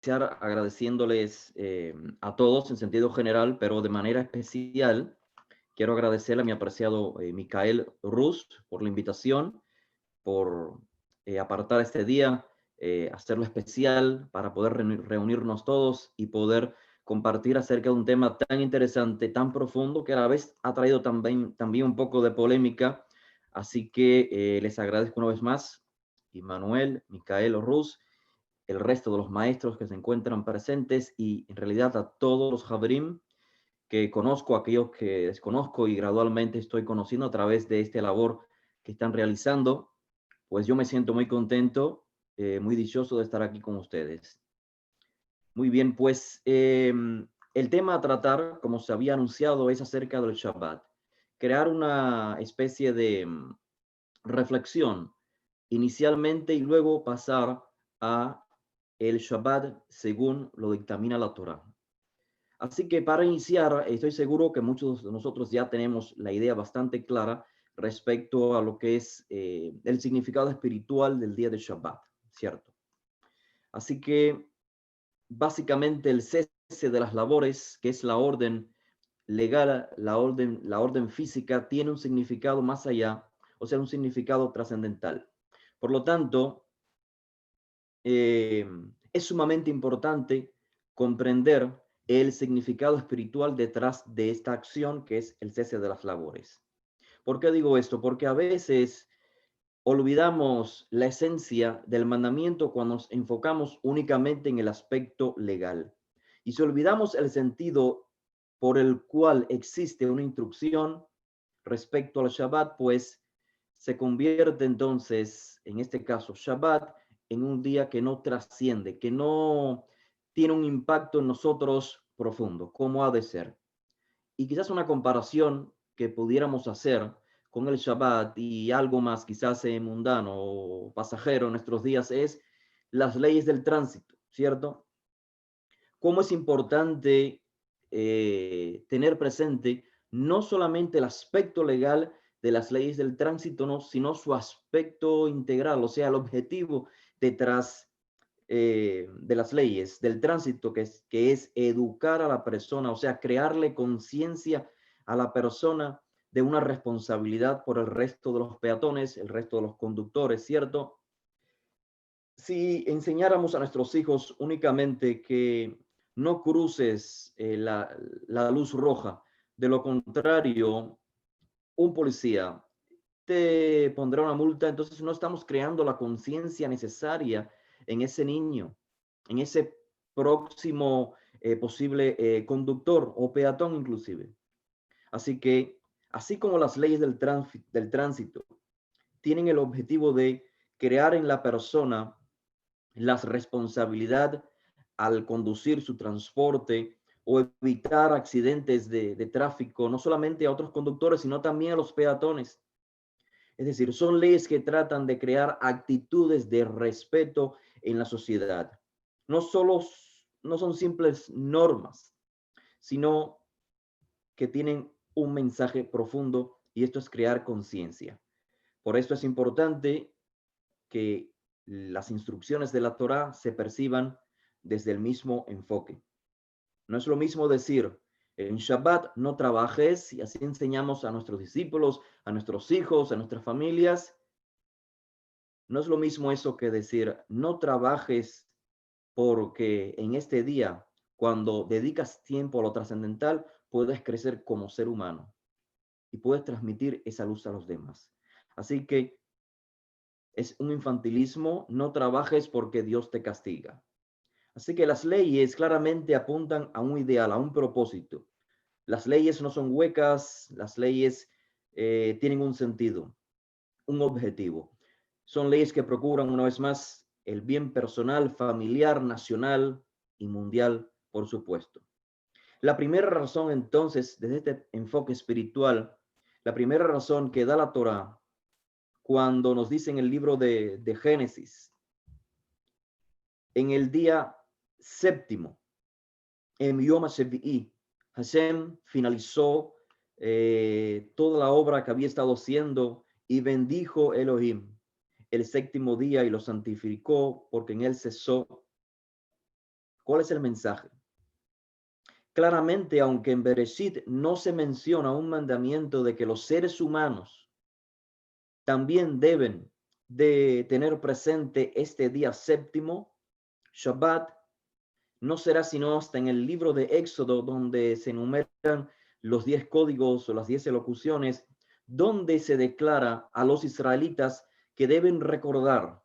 agradeciéndoles a todos en sentido general, pero de manera especial quiero agradecerle a mi apreciado Micael Rus por la invitación, por apartar este día, hacerlo especial para poder reunirnos todos y poder compartir acerca de un tema tan interesante, tan profundo, que a la vez ha traído también un poco de polémica. Así que les agradezco una vez más, Immanuel, Micael Rus, el resto de los maestros que se encuentran presentes y en realidad a todos los Jabrim que conozco, aquellos que desconozco y gradualmente estoy conociendo a través de esta labor que están realizando. Pues yo me siento muy contento, muy dichoso de estar aquí con ustedes. Muy bien, pues el tema a tratar, como se había anunciado, es acerca del Shabbat. Crear una especie de reflexión inicialmente y luego pasar a el Shabbat según lo dictamina la Torah. Así que para iniciar, estoy seguro que muchos de nosotros ya tenemos la idea bastante clara respecto a lo que es el significado espiritual del día de Shabbat, ¿cierto? Así que básicamente el cese de las labores, que es la orden legal, la orden física, tiene un significado más allá, o sea, un significado trascendental. Por lo tanto, eh, es sumamente importante comprender el significado espiritual detrás de esta acción que es el cese de las labores. ¿Por qué digo esto? Porque a veces olvidamos la esencia del mandamiento cuando nos enfocamos únicamente en el aspecto legal. Y si olvidamos el sentido por el cual existe una instrucción respecto al Shabbat, pues se convierte entonces, en este caso, Shabbat, en un día que no trasciende, que no tiene un impacto en nosotros profundo, como ha de ser. Y quizás una comparación que pudiéramos hacer con el Shabbat y algo más quizás mundano o pasajero en nuestros días es las leyes del tránsito, ¿cierto? Cómo es importante tener presente no solamente el aspecto legal de las leyes del tránsito, no, sino su aspecto integral, o sea, el objetivo detrás de las leyes del tránsito, que es educar a la persona, o sea, crearle conciencia a la persona de una responsabilidad por el resto de los peatones, el resto de los conductores, ¿cierto? Si enseñáramos a nuestros hijos únicamente que no cruces la luz roja, de lo contrario, un policía te pondrá una multa, entonces no estamos creando la conciencia necesaria en ese niño, en ese próximo posible conductor o peatón inclusive. Así que, así como las leyes del tránsito tienen el objetivo de crear en la persona la responsabilidad al conducir su transporte o evitar accidentes de tráfico, no solamente a otros conductores, sino también a los peatones. Es decir, son leyes que tratan de crear actitudes de respeto en la sociedad. No solo no son simples normas, sino que tienen un mensaje profundo y esto es crear conciencia. Por esto es importante que las instrucciones de la Torá se perciban desde el mismo enfoque. No es lo mismo decir, en Shabbat no trabajes y así enseñamos a nuestros discípulos, a nuestros hijos, a nuestras familias. No es lo mismo eso que decir, no trabajes porque en este día, cuando dedicas tiempo a lo trascendental, puedes crecer como ser humano y puedes transmitir esa luz a los demás. Así que es un infantilismo, no trabajes porque Dios te castiga. Así que las leyes claramente apuntan a un ideal, a un propósito. Las leyes no son huecas, las leyes tienen un sentido, un objetivo. Son leyes que procuran, una vez más, el bien personal, familiar, nacional y mundial, por supuesto. La primera razón, entonces, desde este enfoque espiritual, la primera razón que da la Torah cuando nos dice en el libro de Génesis, en el día séptimo, en Yom HaShevi'i, Hashem finalizó toda la obra que había estado haciendo y bendijo Elohim el séptimo día y lo santificó porque en él cesó ¿Cuál es el mensaje? Claramente, aunque en Bereshit no se menciona un mandamiento de que los seres humanos también deben de tener presente este día séptimo, Shabbat, no será sino hasta en el libro de Éxodo, donde se enumeran los 10 códigos o las 10 elocuciones, donde se declara a los israelitas que deben recordar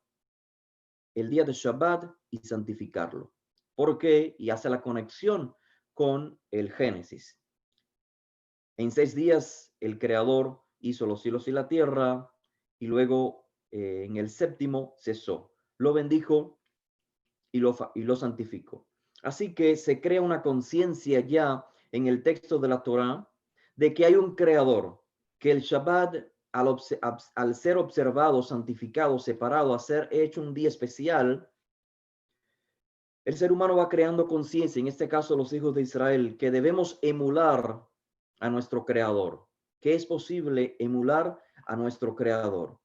el día de Shabbat y santificarlo. ¿Por qué? Y hace la conexión con el Génesis. En 6 días el Creador hizo los cielos y la tierra, y luego en el séptimo cesó. Lo bendijo y lo santificó. Así que se crea una conciencia ya en el texto de la Torá de que hay un creador, que el Shabbat, al ser observado, santificado, separado, a ser hecho un día especial, el ser humano va creando conciencia, en este caso los hijos de Israel, que debemos emular a nuestro creador, que es posible emular a nuestro creador.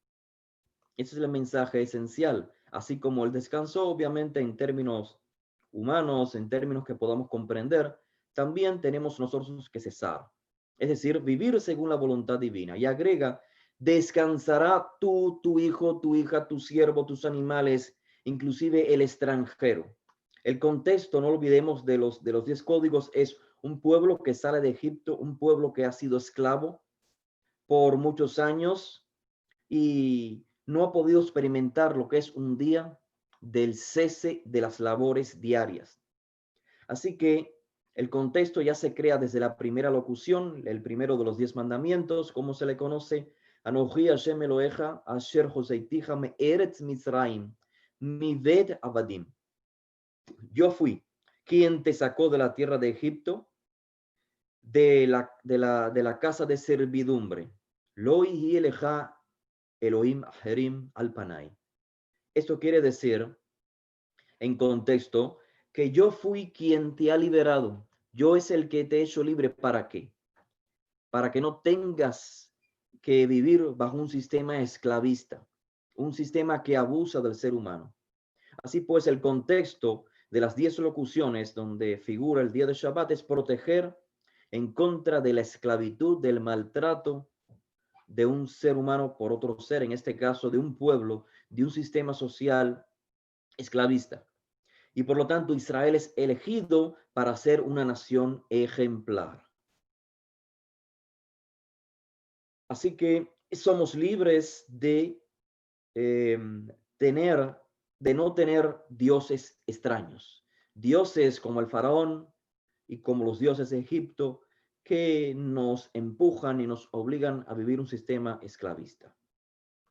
Ese es el mensaje esencial, así como el descanso, obviamente en términos humanos, en términos que podamos comprender, también tenemos nosotros que cesar, es decir, vivir según la voluntad divina. Y agrega, descansará tú, tu hijo, tu hija, tu siervo, tus animales, inclusive el extranjero. El contexto, no olvidemos de los 10 códigos, es un pueblo que sale de Egipto, un pueblo que ha sido esclavo por muchos años y no ha podido experimentar lo que es un día del cese de las labores diarias. Así que el contexto ya se crea desde la primera locución, el primero de los 10 mandamientos, como se le conoce, Anoji Hashem Eloheja, Asher Hoseitija me Eretz Mitzrayim, Mived Avadim. Yo fui quien te sacó de la tierra de Egipto, de la casa de servidumbre. Lo Eleja Elohim Aherim Alpanai. Esto quiere decir, en contexto, que yo fui quien te ha liberado. Yo es el que te he hecho libre. ¿Para qué? Para que no tengas que vivir bajo un sistema esclavista, un sistema que abusa del ser humano. Así pues, el contexto de las 10 locuciones donde figura el día de Shabbat es proteger en contra de la esclavitud, del maltrato de un ser humano por otro ser, en este caso de un pueblo, de un sistema social esclavista. Y por lo tanto, Israel es elegido para ser una nación ejemplar. Así que somos libres de no tener dioses extraños, dioses como el faraón y como los dioses de Egipto, que nos empujan y nos obligan a vivir un sistema esclavista.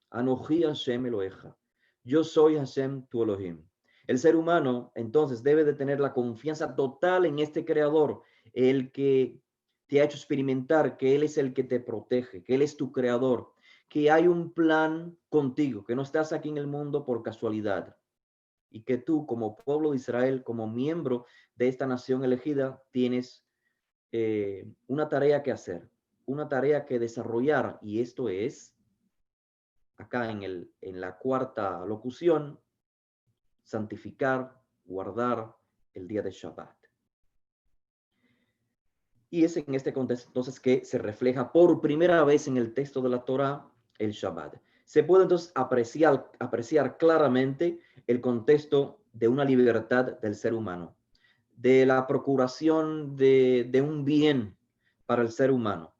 Anoji Hashem Eloheja. Yo soy Hashem tu Elohim. El ser humano entonces debe de tener la confianza total en este creador, el que te ha hecho experimentar que él es el que te protege, que él es tu creador, que hay un plan contigo, que no estás aquí en el mundo por casualidad y que tú como pueblo de Israel, como miembro de esta nación elegida, tienes una tarea que hacer, una tarea que desarrollar, y esto es acá en la cuarta locución, santificar, guardar el día de Shabbat. Y es en este contexto entonces que se refleja por primera vez en el texto de la Torá el Shabbat. Se puede entonces apreciar claramente el contexto de una libertad del ser humano, de la procuración de un bien para el ser humano,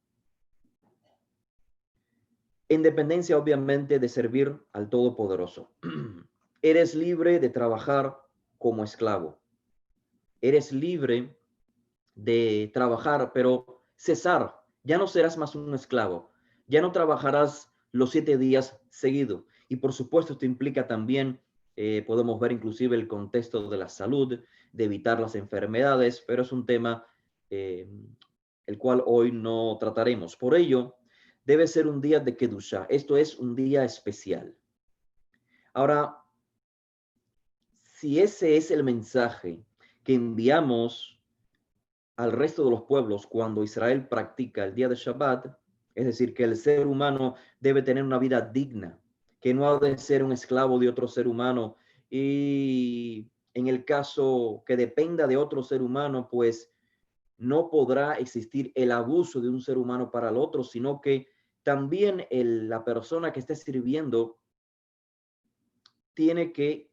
en dependencia obviamente de servir al Todopoderoso. Eres libre de trabajar como esclavo. Eres libre de trabajar, pero cesar. Ya no serás más un esclavo. Ya no trabajarás los 7 días seguidos. Y por supuesto esto implica también, podemos ver inclusive el contexto de la salud, de evitar las enfermedades, pero es un tema el cual hoy no trataremos. Por ello, debe ser un día de Kedushá. Esto es un día especial. Ahora, si ese es el mensaje que enviamos al resto de los pueblos cuando Israel practica el día de Shabbat, es decir, que el ser humano debe tener una vida digna, que no ha de ser un esclavo de otro ser humano y En el caso que dependa de otro ser humano, pues no podrá existir el abuso de un ser humano para el otro, sino que también la persona que esté sirviendo tiene que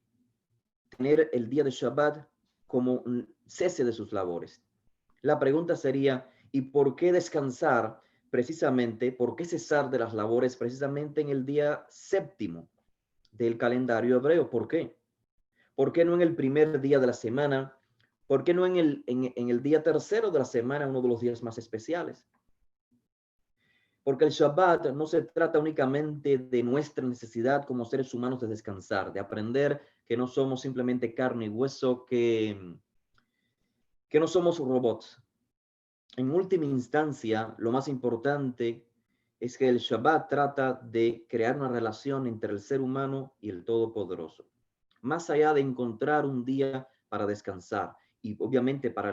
tener el día de Shabbat como un cese de sus labores. La pregunta sería, ¿y por qué descansar precisamente, por qué cesar de las labores precisamente en el día séptimo del calendario hebreo? ¿Por qué? ¿Por qué no en el primer día de la semana? ¿Por qué no en el día tercero de la semana, uno de los días más especiales? Porque el Shabbat no se trata únicamente de nuestra necesidad como seres humanos de descansar, de aprender que no somos simplemente carne y hueso, que no somos robots. En última instancia, lo más importante es que el Shabbat trata de crear una relación entre el ser humano y el Todopoderoso. Más allá de encontrar un día para descansar y obviamente para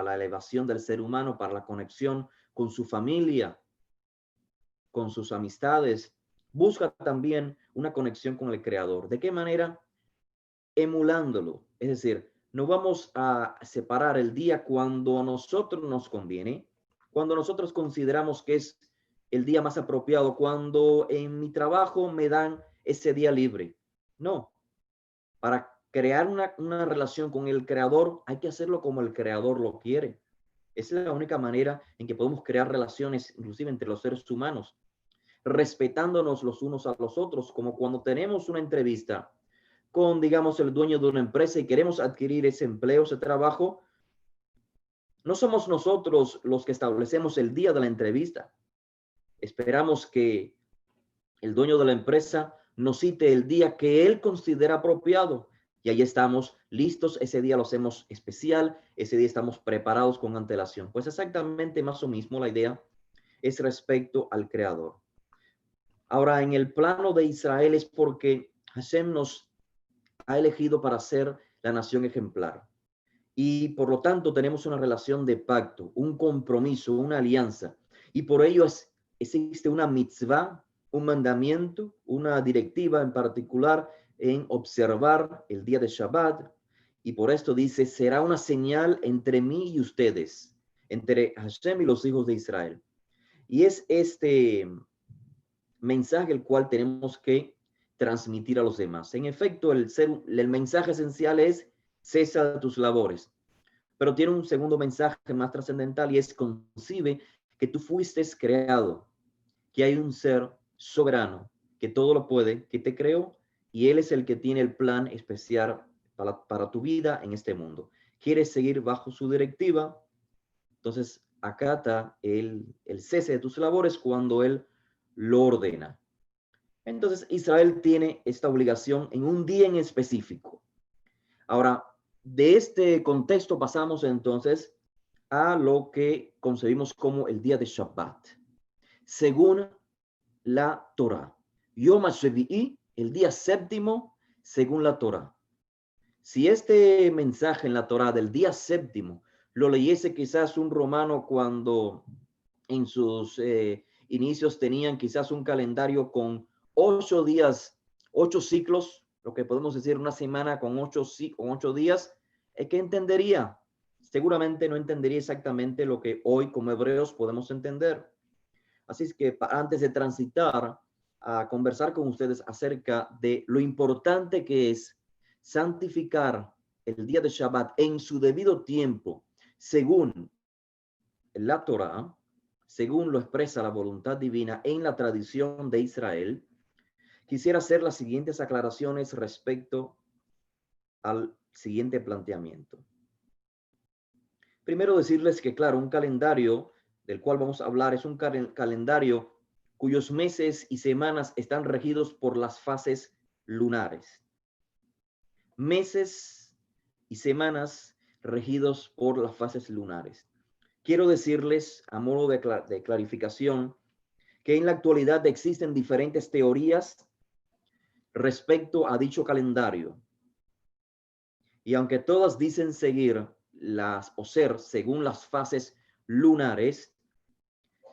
la elevación del ser humano, para la conexión con su familia, con sus amistades, busca también una conexión con el Creador. ¿De qué manera? Emulándolo. Es decir, no vamos a separar el día cuando a nosotros nos conviene, cuando nosotros consideramos que es el día más apropiado, cuando en mi trabajo me dan ese día libre. No, para crear una relación con el Creador hay que hacerlo como el Creador lo quiere. Es la única manera en que podemos crear relaciones, inclusive entre los seres humanos, respetándonos los unos a los otros, como cuando tenemos una entrevista con, digamos, el dueño de una empresa y queremos adquirir ese empleo, ese trabajo, no somos nosotros los que establecemos el día de la entrevista. Esperamos que el dueño de la empresa nos cite el día que él considera apropiado y ahí estamos listos, ese día lo hacemos especial, ese día estamos preparados con antelación. Pues exactamente más o mismo la idea es respecto al Creador. Ahora, en el plano de Israel es porque Hashem nos ha elegido para ser la nación ejemplar. Y por lo tanto tenemos una relación de pacto, un compromiso, una alianza. Y por ello existe una mitzvah, un mandamiento, una directiva en particular en observar el día de Shabbat. Y por esto dice, será una señal entre mí y ustedes, entre Hashem y los hijos de Israel. Y es este mensaje el cual tenemos que transmitir a los demás. En efecto, el mensaje esencial es cesa tus labores, pero tiene un segundo mensaje más trascendental y es concibe que tú fuiste creado, que hay un ser soberano, que todo lo puede, que te creó y él es el que tiene el plan especial para tu vida en este mundo. ¿Quieres seguir bajo su directiva? Entonces acata el cese de tus labores cuando él lo ordena. Entonces Israel tiene esta obligación en un día en específico. Ahora, de este contexto pasamos entonces a lo que concebimos como el día de Shabbat. Según la Torah. Yom HaShevi'i, el día séptimo, según la Torah. Si este mensaje en la Torah del día séptimo lo leyese quizás un romano cuando en sus inicios tenían quizás un calendario con 8 días, 8 ciclos, lo que podemos decir una semana con 8 días, ¿qué entendería? Seguramente no entendería exactamente lo que hoy como hebreos podemos entender. Así es que antes de transitar a conversar con ustedes acerca de lo importante que es santificar el día de Shabbat en su debido tiempo, según la Torah, según lo expresa la voluntad divina en la tradición de Israel, quisiera hacer las siguientes aclaraciones respecto al siguiente planteamiento. Primero decirles que, claro, un calendario del cual vamos a hablar es un calendario cuyos meses y semanas están regidos por las fases lunares. Meses y semanas regidos por las fases lunares. Quiero decirles, a modo de clarificación, que en la actualidad existen diferentes teorías respecto a dicho calendario. Y aunque todas dicen seguir o ser según las fases lunares,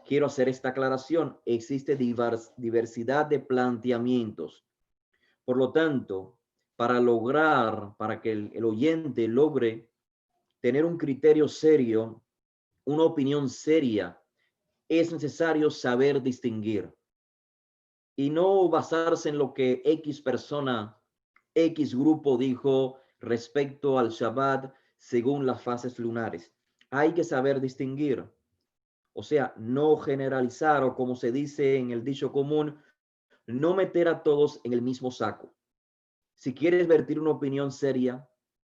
quiero hacer esta aclaración. Existe diversidad de planteamientos. Por lo tanto, para que el oyente logre tener un criterio serio, una opinión seria, es necesario saber distinguir y no basarse en lo que X persona, X grupo dijo respecto al Shabbat según las fases lunares. Hay que saber distinguir, o sea, no generalizar o como se dice en el dicho común, no meter a todos en el mismo saco. Si quieres vertir una opinión seria,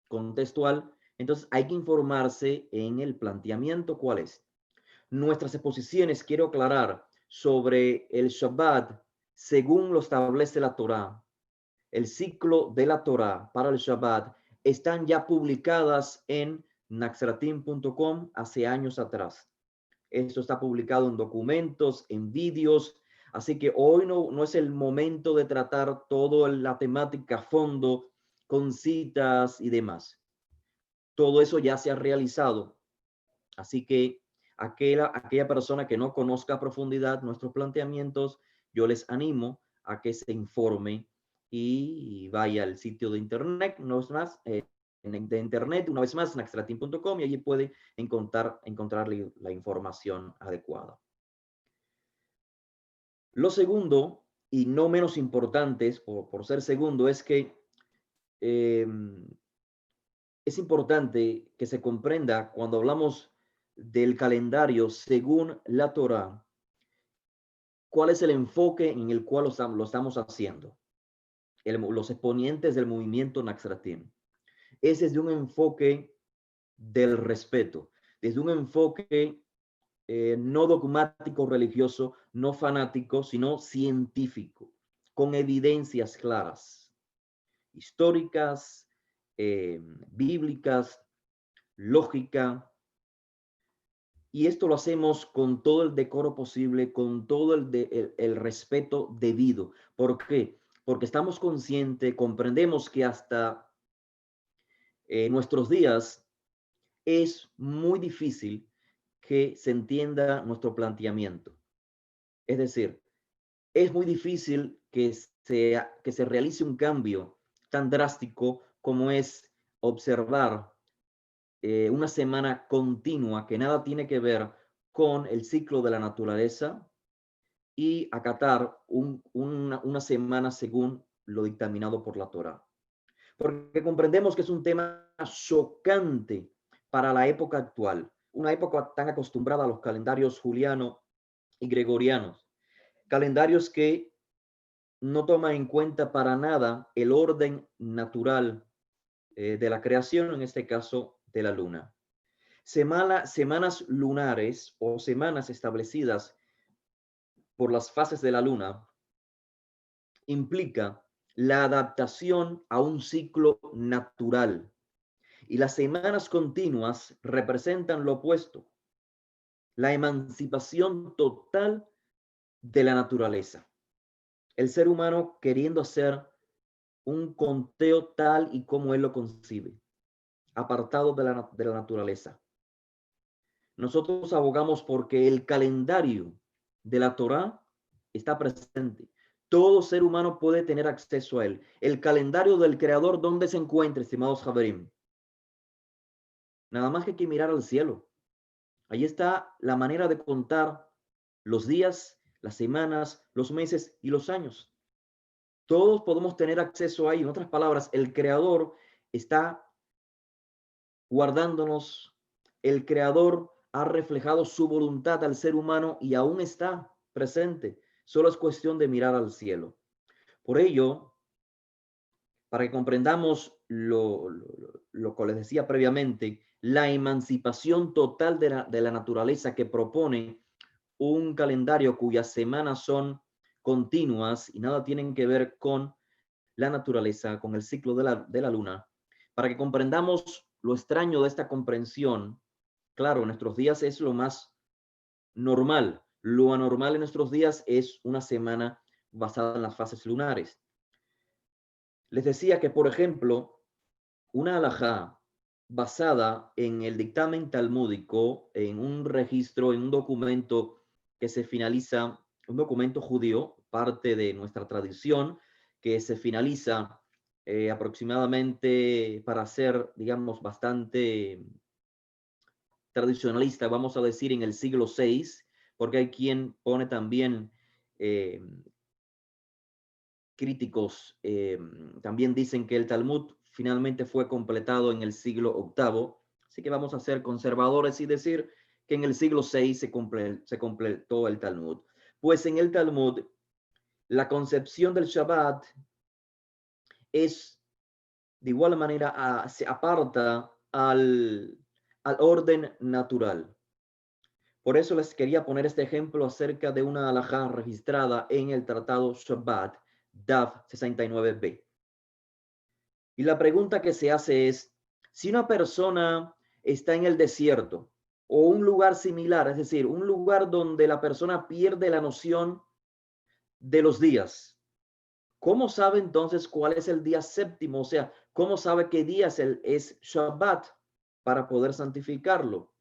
contextual, entonces hay que informarse en el planteamiento cuál es. Nuestras exposiciones, quiero aclarar, sobre el Shabbat, según lo establece la Torá, el ciclo de la Torá para el Shabbat, están ya publicadas en naxratim.com hace años atrás. Esto está publicado en documentos, en vídeos, así que hoy no es el momento de tratar toda la temática a fondo con citas y demás. Todo eso ya se ha realizado, así que aquella persona que no conozca a profundidad nuestros planteamientos, yo les animo a que se informe y vaya al sitio de internet, no es más, de internet, una vez más, naxtrateam.com, y allí puede encontrar la información adecuada. Lo segundo, y no menos importante, por ser segundo, es que es importante que se comprenda cuando hablamos del calendario según la Torá, cuál es el enfoque en el cual lo estamos haciendo. Los exponentes del movimiento Naxratim. Ese es de un enfoque del respeto, desde un enfoque no dogmático religioso, no fanático, sino científico, con evidencias claras, históricas, bíblicas, lógica. Y esto lo hacemos con todo el decoro posible, con todo el respeto debido. ¿Por qué? Porque estamos conscientes, comprendemos que hasta nuestros días es muy difícil que se entienda nuestro planteamiento. Es decir, es muy difícil que se realice un cambio tan drástico como es observar una semana continua que nada tiene que ver con el ciclo de la naturaleza y acatar una semana según lo dictaminado por la Torá. Porque comprendemos que es un tema chocante para la época actual, una época tan acostumbrada a los calendarios juliano y gregorianos, calendarios que no toman en cuenta para nada el orden natural de la creación, en este caso de la luna. Semanas lunares o semanas establecidas por las fases de la luna implica la adaptación a un ciclo natural y las semanas continuas representan lo opuesto, la emancipación total de la naturaleza. El ser humano queriendo hacer un conteo tal y como él lo concibe, apartado de la naturaleza. Nosotros abogamos porque el calendario de la Torá está presente. Todo ser humano puede tener acceso a él. El calendario del Creador, ¿dónde se encuentra, estimados Javerim? Nada más que hay que mirar al cielo. Ahí está la manera de contar los días, las semanas, los meses y los años. Todos podemos tener acceso ahí. En otras palabras, el Creador está guardándonos. El Creador ha reflejado su voluntad al ser humano y aún está presente. Solo es cuestión de mirar al cielo. Por ello, para que comprendamos lo que les decía previamente, la emancipación total de la naturaleza que propone un calendario cuyas semanas son continuas y nada tienen que ver con la naturaleza, con el ciclo de la luna, para que comprendamos lo extraño de esta comprensión. Claro, en nuestros días es lo más normal. Lo anormal en nuestros días es una semana basada en las fases lunares. Les decía que, por ejemplo, una halajá basada en el dictamen talmúdico, en un registro, en un documento que se finaliza, un documento judío, parte de nuestra tradición, que se finaliza aproximadamente, para ser, digamos, bastante tradicionalista, vamos a decir en el siglo VI, porque hay quien pone también eh, críticos, también dicen que el Talmud finalmente fue completado en el siglo VIII, así que vamos a ser conservadores y decir que en el siglo VI se completó el Talmud. Pues en el Talmud, la concepción del Shabbat es de igual manera se aparta al orden natural. Por eso les quería poner este ejemplo acerca de una halajá registrada en el Tratado Shabbat, DAF 69b. Y la pregunta que se hace es, si una persona está en el desierto o un lugar similar, es decir, un lugar donde la persona pierde la noción de los días, ¿cómo sabe entonces cuál es el día séptimo? O sea, ¿cómo sabe qué día es Shabbat para poder santificarlo?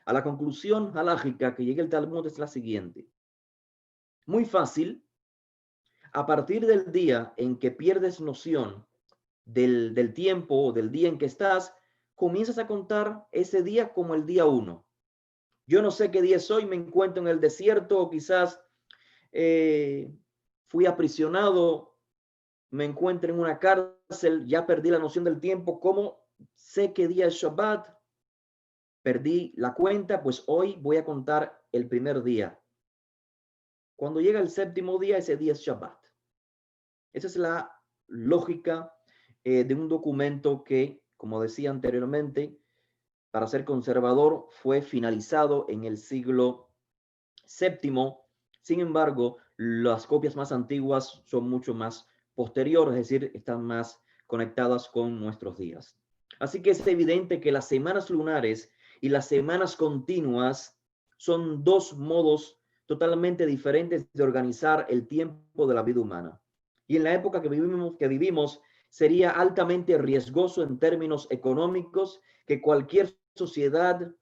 A la conclusión halágica que llega el Talmud es la siguiente. Muy fácil, a partir del día en que pierdes noción del tiempo o del día en que estás, comienzas a contar ese día como el día 1. Yo no sé qué día es hoy, me encuentro en el desierto o quizás fui aprisionado, me encuentro en una cárcel, ya perdí la noción del tiempo. ¿Cómo sé qué día es Shabbat? Perdí la cuenta, pues hoy voy a contar el primer día. Cuando llega el séptimo día, ese día es Shabbat. Esa es la lógica de un documento que, como decía anteriormente, para ser conservador fue finalizado en el siglo VII. Sin embargo, las copias más antiguas son mucho más posteriores, es decir, están más conectadas con nuestros días. Así que es evidente que las semanas lunares y las semanas continuas son dos modos totalmente diferentes de organizar el tiempo de la vida humana. Y en la época que vivimos sería altamente riesgoso en términos económicos que cualquier sociedad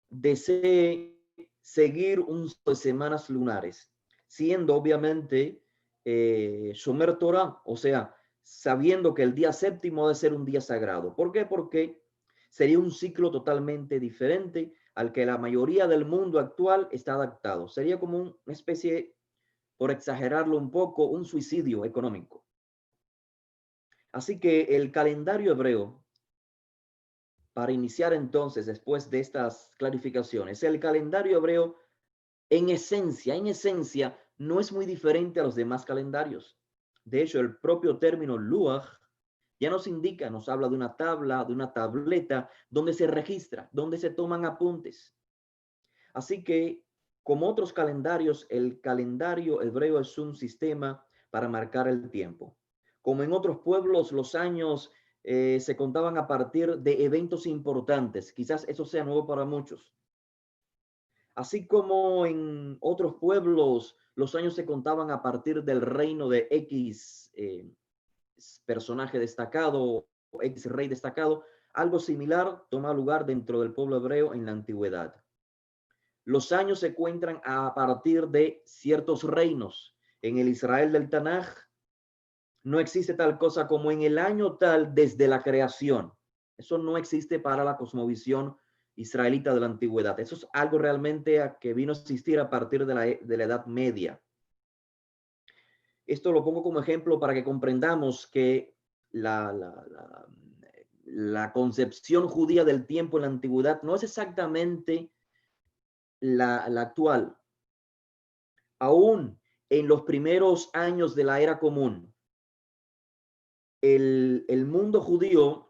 desee seguir un de semanas lunares, siendo obviamente Shomer Torah, o sea, sabiendo que el día séptimo debe ser un día sagrado. ¿Por qué? Porque sería un ciclo totalmente diferente al que la mayoría del mundo actual está adaptado. Sería como una especie, por exagerarlo un poco, un suicidio económico. Así que el calendario hebreo, para iniciar entonces, después de estas clarificaciones, el calendario hebreo en esencia, no es muy diferente a los demás calendarios. De hecho, el propio término Luach ya nos indica, nos habla de una tabla, de una tableta, donde se registra, donde se toman apuntes. Así que, como otros calendarios, el calendario hebreo es un sistema para marcar el tiempo. Como en otros pueblos, los años se contaban a partir de eventos importantes. Quizás eso sea nuevo para muchos. Así como en otros pueblos los años se contaban a partir del reino de X personaje destacado o X rey destacado, algo similar toma lugar dentro del pueblo hebreo en la antigüedad. Los años se cuentan a partir de ciertos reinos. En el Israel del Tanaj no existe tal cosa como en el año tal desde la creación. Eso no existe para la cosmovisión israelita de la antigüedad. Eso es algo realmente que vino a existir a partir de la Edad Media. Esto lo pongo como ejemplo para que comprendamos que la concepción judía del tiempo en la antigüedad no es exactamente la actual. Aún en los primeros años de la era común, el mundo judío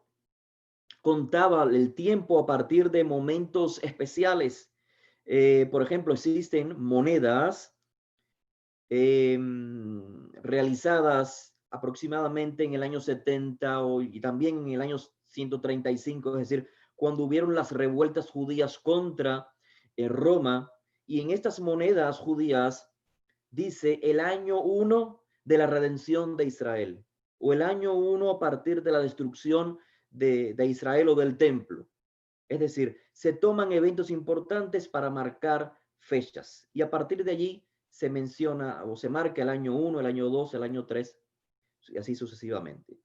contaba el tiempo a partir de momentos especiales. Por ejemplo, existen monedas realizadas aproximadamente en el año 70 y también en el año 135, es decir, cuando hubieron las revueltas judías contra Roma. Y en estas monedas judías dice el año 1 de la redención de Israel o el año 1 a partir de la destrucción de Israel o del templo. Es decir, se toman eventos importantes para marcar fechas y a partir de allí se menciona o se marca el año 1, el año 2, el año 3 y así sucesivamente.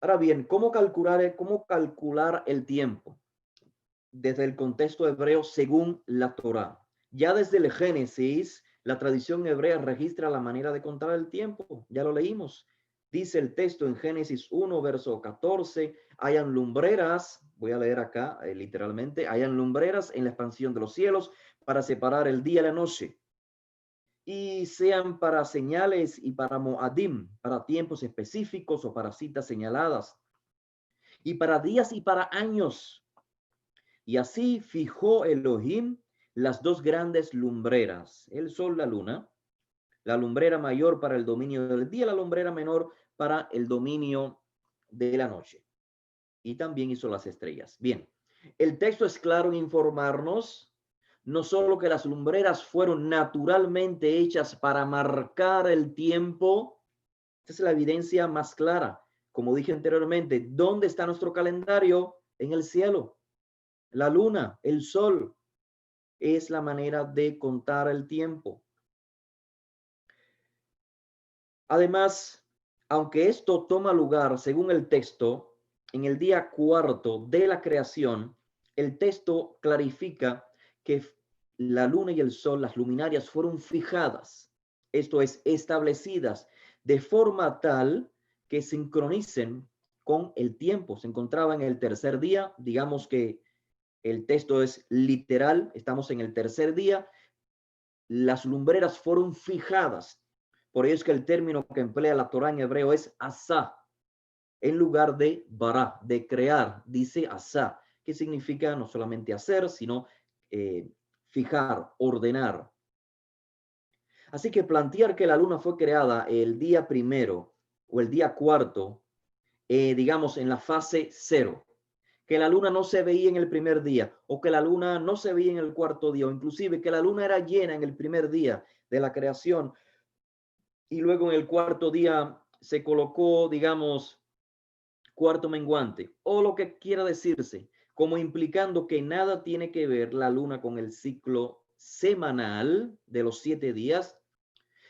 Ahora bien, cómo calcular el tiempo desde el contexto hebreo según la Torá? Ya desde el Génesis, la tradición hebrea registra la manera de contar el tiempo. Ya lo leímos. Dice el texto en Génesis 1, verso 14, hayan lumbreras, voy a leer acá literalmente, hayan lumbreras en la expansión de los cielos para separar el día y la noche, y sean para señales y para moadim, para tiempos específicos o para citas señaladas, y para días y para años. Y así fijó Elohim las dos grandes lumbreras, el sol, la lumbrera mayor para el dominio del día, la lumbrera menor para el dominio de la noche. Y también hizo las estrellas. Bien, el texto es claro en informarnos no solo que las lumbreras fueron naturalmente hechas para marcar el tiempo, esa es la evidencia más clara. Como dije anteriormente, ¿dónde está nuestro calendario? En el cielo. La luna, el sol, es la manera de contar el tiempo. Además, aunque esto toma lugar, según el texto, en el día cuarto de la creación, el texto clarifica que la luna y el sol, las luminarias, fueron fijadas, esto es, establecidas de forma tal que sincronicen con el tiempo. Se encontraba en el tercer día, digamos que el texto es literal, estamos en el tercer día, las lumbreras fueron fijadas. Por ello es que el término que emplea la Torá en hebreo es asá, en lugar de bara, de crear, dice asá, que significa no solamente hacer, sino fijar, ordenar. Así que plantear que la luna fue creada el día primero o el día cuarto, digamos en la fase cero, que la luna no se veía en el primer día, o que la luna no se veía en el cuarto día, o inclusive que la luna era llena en el primer día de la creación, y luego en el cuarto día se colocó, digamos, cuarto menguante, o lo que quiera decirse, como implicando que nada tiene que ver la luna con el ciclo semanal de los 7 días,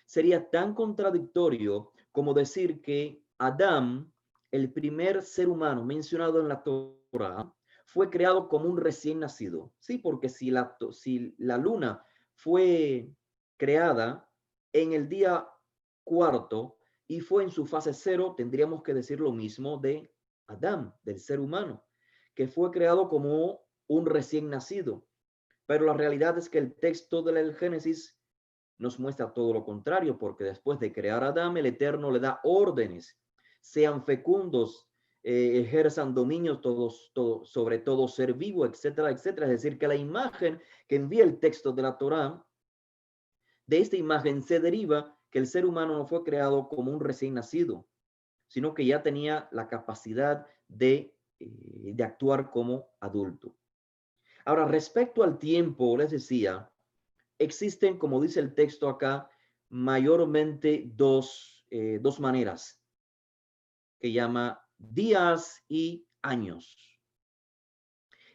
sería tan contradictorio como decir que Adán, el primer ser humano mencionado en la Torah, fue creado como un recién nacido. Sí, porque si la luna fue creada en el día cuarto y fue en su fase cero, tendríamos que decir lo mismo de Adán, del ser humano, que fue creado como un recién nacido. Pero la realidad es que el texto del Génesis nos muestra todo lo contrario, porque después de crear a Adán, el Eterno le da órdenes, sean fecundos, ejerzan dominio sobre todo ser vivo, etcétera, etcétera. Es decir, que la imagen que envía el texto de la Torá, de esta imagen se deriva que el ser humano no fue creado como un recién nacido, sino que ya tenía la capacidad de actuar como adulto. Ahora, respecto al tiempo, les decía, existen, como dice el texto acá, mayormente dos maneras que llama días y años.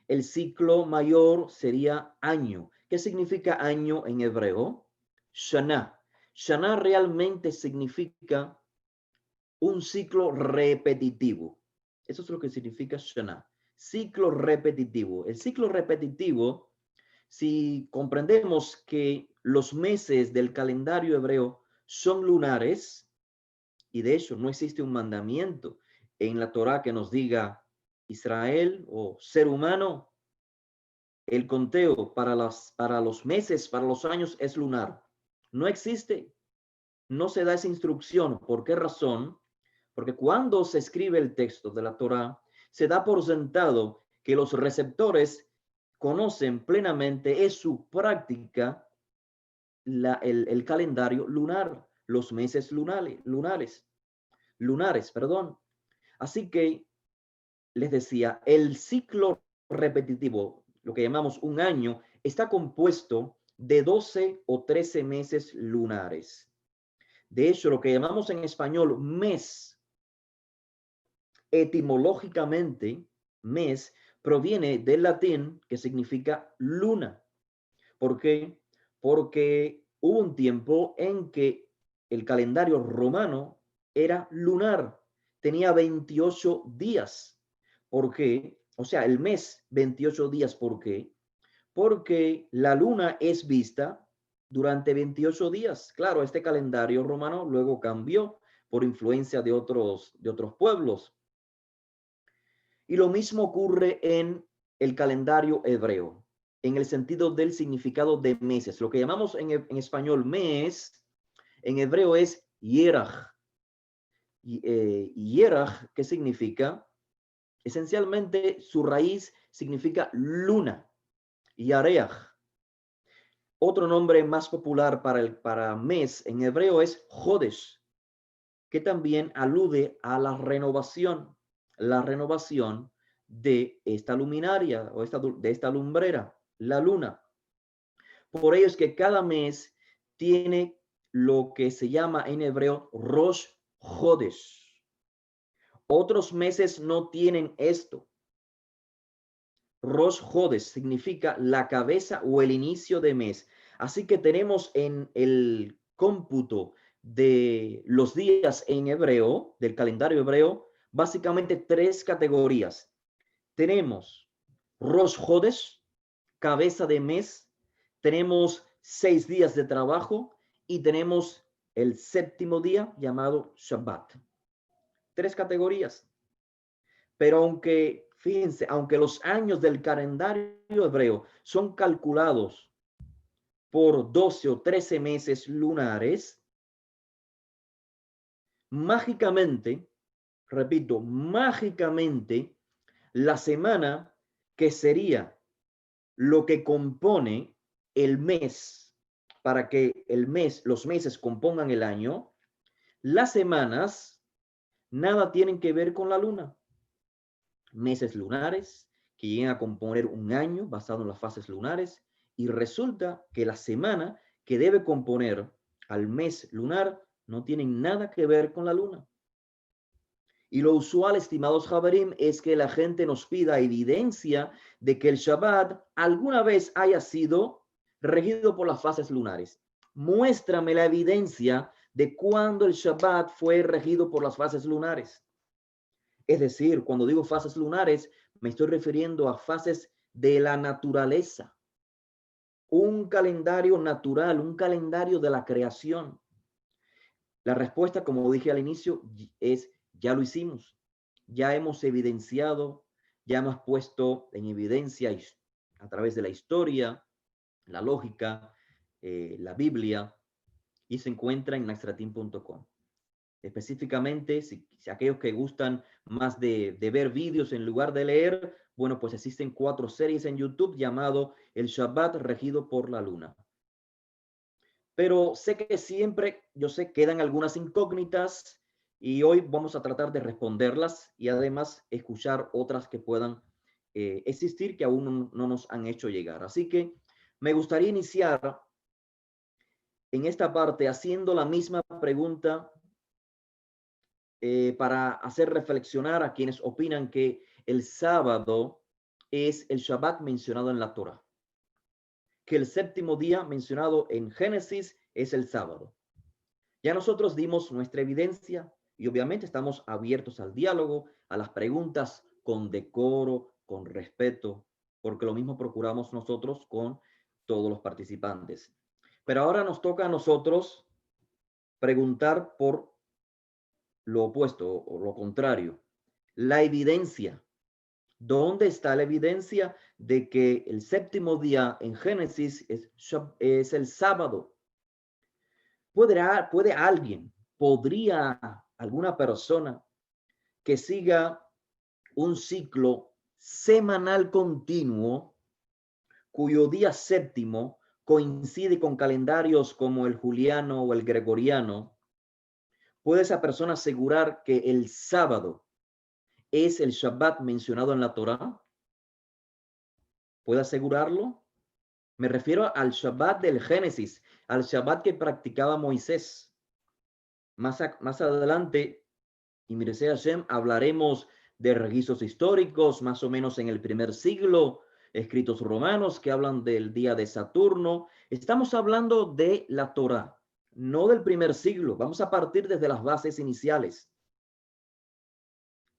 El ciclo mayor sería año. ¿Qué significa año en hebreo? Shana. Shana realmente significa un ciclo repetitivo. Eso es lo que significa Shana. Ciclo repetitivo. El ciclo repetitivo, si comprendemos que los meses del calendario hebreo son lunares, y de hecho no existe un mandamiento en la Torá que nos diga Israel o ser humano, el conteo para los meses, para los años es lunar. No existe, no se da esa instrucción. ¿Por qué razón? Porque cuando se escribe el texto de la Torá, se da por sentado que los receptores conocen plenamente, es su práctica, el calendario lunar, los meses lunares, perdón. Así que les decía, el ciclo repetitivo, lo que llamamos un año, está compuesto de 12 o 13 meses lunares. De hecho, lo que llamamos en español mes, etimológicamente, mes, proviene del latín que significa luna. ¿Por qué? Porque hubo un tiempo en que el calendario romano era lunar, tenía 28 días. ¿Por qué? O sea, el mes 28 días. ¿Por qué? Porque la luna es vista durante 28 días. Claro, este calendario romano luego cambió por influencia de otros pueblos. Y lo mismo ocurre en el calendario hebreo, en el sentido del significado de meses. Lo que llamamos en español mes, en hebreo es yerach. Yerach, ¿qué significa? Esencialmente, su raíz significa luna, yareach. Otro nombre más popular para mes en hebreo es Jodesh, que también alude a la renovación de esta luminaria o de esta lumbrera, la luna. Por ello es que cada mes tiene lo que se llama en hebreo Rosh Jodesh. Otros meses no tienen esto. Rosh Hodesh significa la cabeza o el inicio de mes. Así que tenemos en el cómputo de los días en hebreo, del calendario hebreo, básicamente tres categorías. Tenemos Rosh Hodesh, cabeza de mes, tenemos 6 días de trabajo y tenemos el séptimo día llamado Shabbat. Tres categorías. Pero fíjense, aunque los años del calendario hebreo son calculados por 12 o 13 meses lunares, mágicamente, repito, mágicamente, la semana, que sería lo que compone el mes, para que los meses compongan el año, las semanas nada tienen que ver con la luna. Meses lunares que llegan a componer un año basado en las fases lunares, y resulta que la semana que debe componer al mes lunar no tienen nada que ver con la luna. Y lo usual, estimados Javerim, es que la gente nos pida evidencia de que el Shabbat alguna vez haya sido regido por las fases lunares. Muéstrame la evidencia de cuando el Shabbat fue regido por las fases lunares. Es decir, cuando digo fases lunares, me estoy refiriendo a fases de la naturaleza. Un calendario natural, un calendario de la creación. La respuesta, como dije al inicio, es ya lo hicimos. Ya hemos evidenciado, ya hemos puesto en evidencia a través de la historia, la lógica, la Biblia, y se encuentra en naxtratin.com. Específicamente, si aquellos que gustan más de ver vídeos en lugar de leer, bueno, pues existen 4 series en YouTube llamado El Shabbat regido por la luna. Pero sé que quedan algunas incógnitas y hoy vamos a tratar de responderlas y además escuchar otras que puedan existir que aún no nos han hecho llegar. Así que me gustaría iniciar en esta parte haciendo la misma pregunta para hacer reflexionar a quienes opinan que el sábado es el Shabbat mencionado en la Torah, que el séptimo día mencionado en Génesis es el sábado. Ya nosotros dimos nuestra evidencia y obviamente estamos abiertos al diálogo, a las preguntas con decoro, con respeto, porque lo mismo procuramos nosotros con todos los participantes. Pero ahora nos toca a nosotros preguntar por lo opuesto o lo contrario, la evidencia. ¿Dónde está la evidencia de que el séptimo día en Génesis es el sábado? ¿Podría alguna persona que siga un ciclo semanal continuo cuyo día séptimo coincide con calendarios como el juliano o el gregoriano, puede esa persona asegurar que el sábado es el Shabbat mencionado en la Torá? ¿Puede asegurarlo? Me refiero al Shabbat del Génesis, al Shabbat que practicaba Moisés. Más adelante, y Mircea Hashem, hablaremos de registros históricos, más o menos en el primer siglo, escritos romanos que hablan del día de Saturno. Estamos hablando de la Torá, no del primer siglo. Vamos a partir desde las bases iniciales.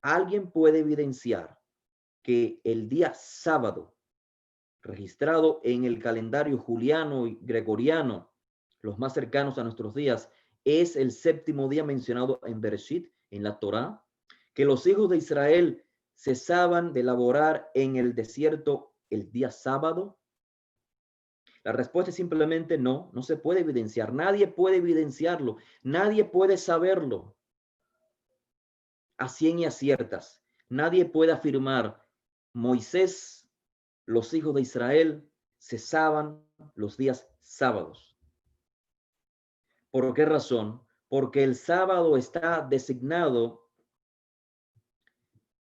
¿Alguien puede evidenciar que el día sábado, registrado en el calendario juliano y gregoriano, los más cercanos a nuestros días, es el séptimo día mencionado en Bereshit, en la Torá? Que los hijos de Israel cesaban de laborar en el desierto el día sábado. La respuesta es simplemente no, no se puede evidenciar. Nadie puede evidenciarlo, nadie puede saberlo a cien y a ciertas. Nadie puede afirmar, Moisés, los hijos de Israel cesaban los días sábados. ¿Por qué razón? Porque el sábado está designado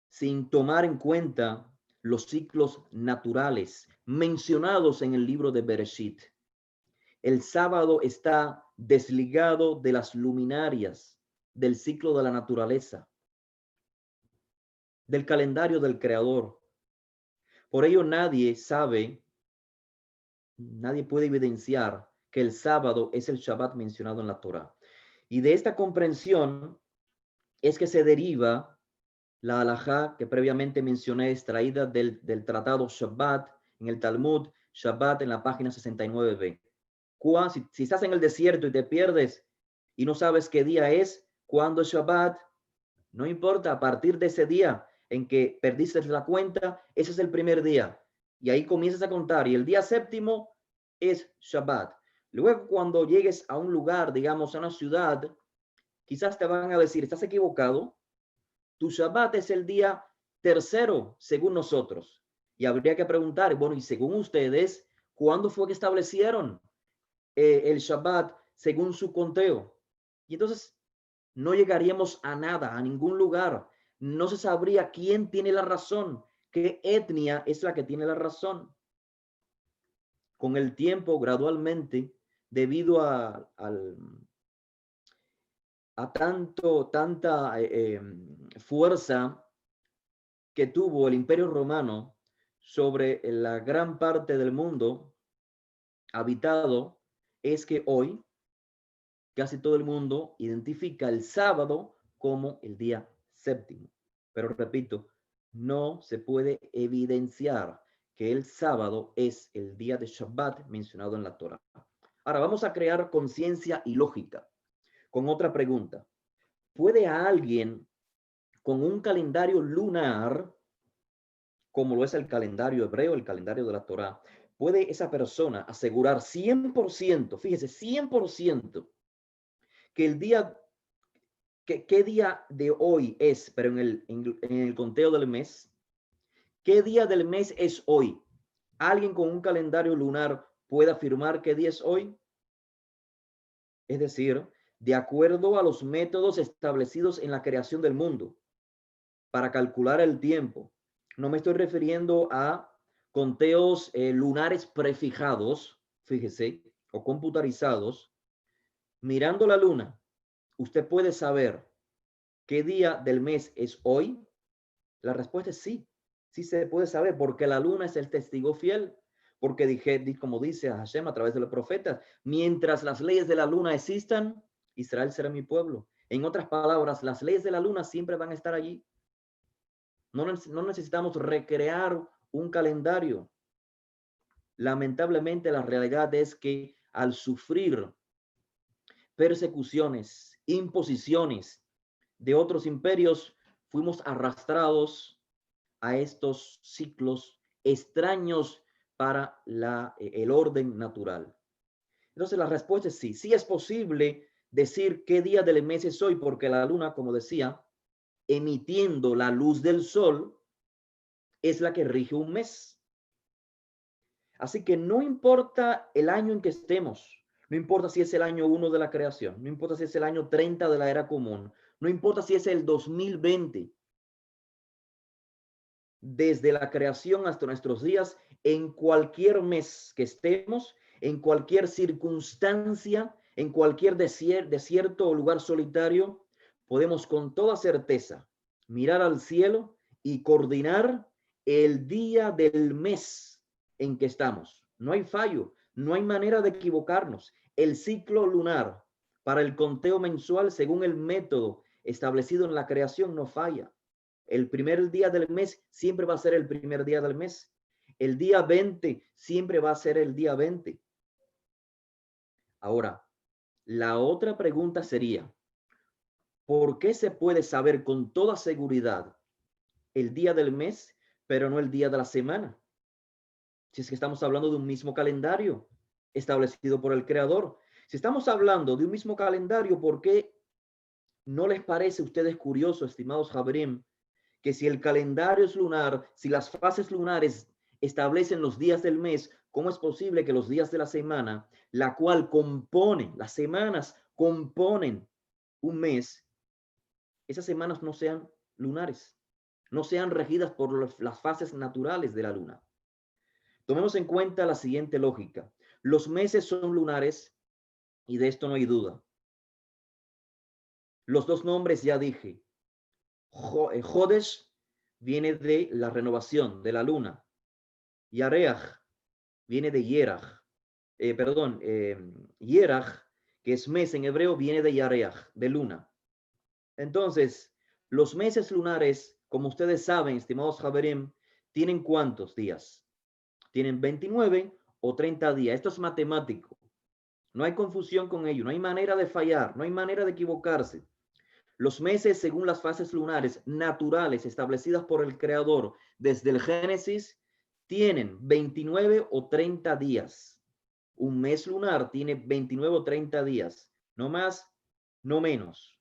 sin tomar en cuenta los ciclos naturales mencionados en el libro de Bereshit. El sábado está desligado de las luminarias del ciclo de la naturaleza, del calendario del Creador. Por ello nadie sabe, nadie puede evidenciar que el sábado es el Shabbat mencionado en la Torá. Y de esta comprensión es que se deriva la halajá que previamente mencioné, extraída del tratado Shabbat en el Talmud, Shabbat en la página 69b. Si estás en el desierto y te pierdes y no sabes qué día es, cuándo es Shabbat, no importa, a partir de ese día en que perdiste la cuenta, ese es el primer día. Y ahí comienzas a contar. Y el día séptimo es Shabbat. Luego, cuando llegues a un lugar, digamos, a una ciudad, quizás te van a decir, estás equivocado. Tu Shabbat es el día tercero, según nosotros. Y habría que preguntar, bueno, y según ustedes, ¿cuándo fue que establecieron el Shabbat según su conteo? Y entonces no llegaríamos a nada, a ningún lugar. No se sabría quién tiene la razón, qué etnia es la que tiene la razón. Con el tiempo, gradualmente, debido a tanta fuerza que tuvo el Imperio Romano sobre la gran parte del mundo habitado, es que hoy casi todo el mundo identifica el sábado como el día séptimo. Pero repito, no se puede evidenciar que el sábado es el día de Shabbat mencionado en la Torá. Ahora vamos a crear conciencia y lógica con otra pregunta. ¿Puede a alguien con un calendario lunar, como lo es el calendario hebreo, el calendario de la Torá, puede esa persona asegurar 100%, fíjese, 100%, que el día, qué día de hoy es, pero en el conteo del mes, qué día del mes es hoy? ¿Alguien con un calendario lunar puede afirmar qué día es hoy? Es decir, de acuerdo a los métodos establecidos en la creación del mundo para calcular el tiempo. No me estoy refiriendo a conteos lunares prefijados, fíjese, o computarizados. Mirando la luna, ¿usted puede saber qué día del mes es hoy? La respuesta es sí, sí se puede saber, porque la luna es el testigo fiel, porque dije, como dice Hashem a través de los profetas, mientras las leyes de la luna existan, Israel será mi pueblo. En otras palabras, las leyes de la luna siempre van a estar allí. No necesitamos recrear un calendario. Lamentablemente, la realidad es que al sufrir persecuciones, imposiciones de otros imperios, fuimos arrastrados a estos ciclos extraños para el orden natural. Entonces, la respuesta es sí. Sí es posible decir qué día del mes es hoy, porque la luna, como decía, emitiendo la luz del sol, es la que rige un mes. Así que no importa el año en que estemos, no importa si es el año 1 de la creación, no importa si es el año 30 de la era común, no importa si es el 2020, desde la creación hasta nuestros días, en cualquier mes que estemos, en cualquier circunstancia, en cualquier desierto o lugar solitario, podemos con toda certeza mirar al cielo y coordinar el día del mes en que estamos. No hay fallo, no hay manera de equivocarnos. El ciclo lunar para el conteo mensual, según el método establecido en la creación, no falla. El primer día del mes siempre va a ser el primer día del mes. El día 20 siempre va a ser el día 20. Ahora, la otra pregunta sería, ¿por qué se puede saber con toda seguridad el día del mes, pero no el día de la semana? Si es que estamos hablando de un mismo calendario establecido por el Creador. Si estamos hablando de un mismo calendario, ¿por qué no les parece a ustedes curioso, estimados Jabrim, que si el calendario es lunar, si las fases lunares establecen los días del mes, ¿cómo es posible que los días de la semana, la cual compone, las semanas componen un mes, esas semanas no sean lunares, no sean regidas por las fases naturales de la luna? Tomemos en cuenta la siguiente lógica. Los meses son lunares y de esto no hay duda. Los dos nombres ya dije. Jodesh viene de la renovación de la luna. Yareach viene de Yerach. Yerach, que es mes en hebreo, viene de Yareach, de luna. Entonces, los meses lunares, como ustedes saben, estimados Javerim, ¿tienen cuántos días? Tienen 29 o 30 días. Esto es matemático. No hay confusión con ello. No hay manera de fallar. No hay manera de equivocarse. Los meses, según las fases lunares naturales establecidas por el Creador desde el Génesis, tienen 29 o 30 días. Un mes lunar tiene 29 o 30 días. No más, no menos.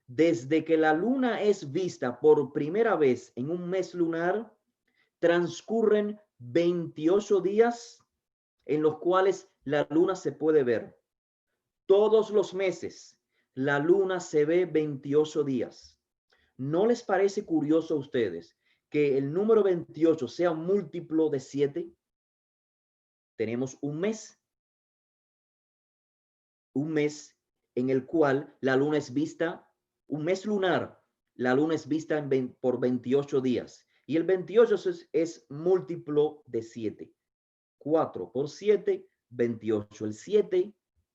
Desde que la luna es vista por primera vez en un mes lunar, transcurren 28 días en los cuales la luna se puede ver. Todos los meses la luna se ve 28 días. ¿No les parece curioso a ustedes que el número 28 sea un múltiplo de 7? Tenemos un mes en el cual la luna es vista, un mes lunar, la luna es vista por 28 días. Y el 28 es múltiplo de 7. 4 por 7, 28. El 7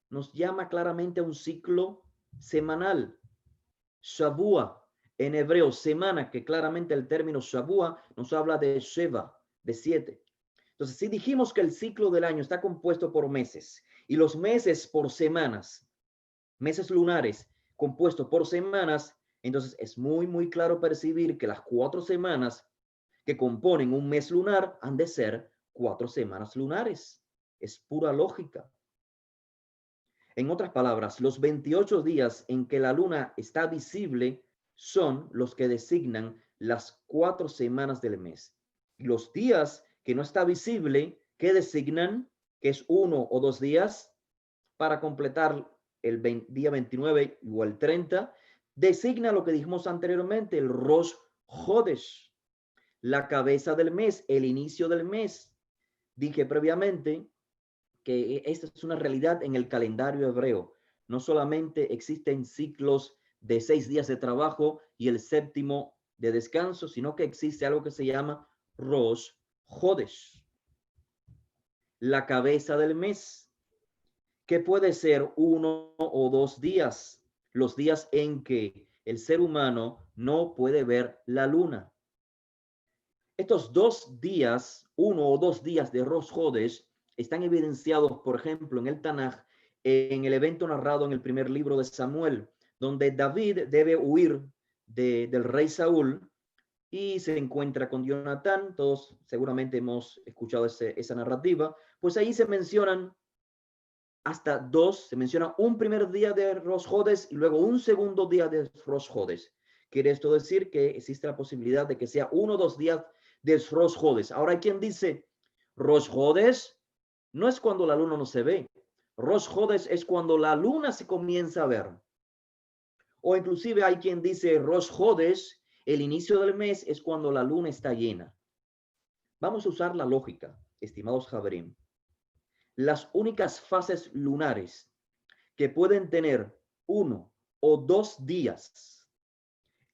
nos llama claramente a un ciclo semanal. Shabua, en hebreo, semana, que claramente el término Shabua nos habla de Sheva, de 7. Entonces, si dijimos que el ciclo del año está compuesto por meses y los meses por semanas, meses lunares compuestos por semanas, entonces es muy, muy claro percibir que las 4 semanas que componen un mes lunar han de ser 4 semanas lunares. Es pura lógica. En otras palabras, los 28 días en que la luna está visible son los que designan las 4 semanas del mes. Los días que no está visible, que designan, que es 1 o 2 días, para completar el día 29 o el 30, designa lo que dijimos anteriormente, el Rosh Hodesh, la cabeza del mes, el inicio del mes. Dije previamente que esta es una realidad en el calendario hebreo. No solamente existen ciclos de 6 días de trabajo y el séptimo de descanso, sino que existe algo que se llama Rosh Hodesh, la cabeza del mes, que puede ser 1 o 2 días, los días en que el ser humano no puede ver la luna. Estos 2 días, 1 o 2 días de Rosh Hodesh, están evidenciados, por ejemplo, en el Tanaj, en el evento narrado en el primer libro de Samuel, donde David debe huir del rey Saúl y se encuentra con Jonatán. Todos seguramente hemos escuchado esa narrativa. Pues ahí se mencionan hasta 2, se menciona un primer día de Rosh Hodesh y luego un segundo día de Rosh Hodesh. Quiere esto decir que existe la posibilidad de que sea 1 o 2 días de Rosh Hodesh. Ahora hay quien dice, Rosh Hodesh no es cuando la luna no se ve. Rosh Hodesh es cuando la luna se comienza a ver. O inclusive hay quien dice Rosh Hodesh, el inicio del mes es cuando la luna está llena. Vamos a usar la lógica, estimados Jabrim. Las únicas fases lunares que pueden tener 1 o 2 días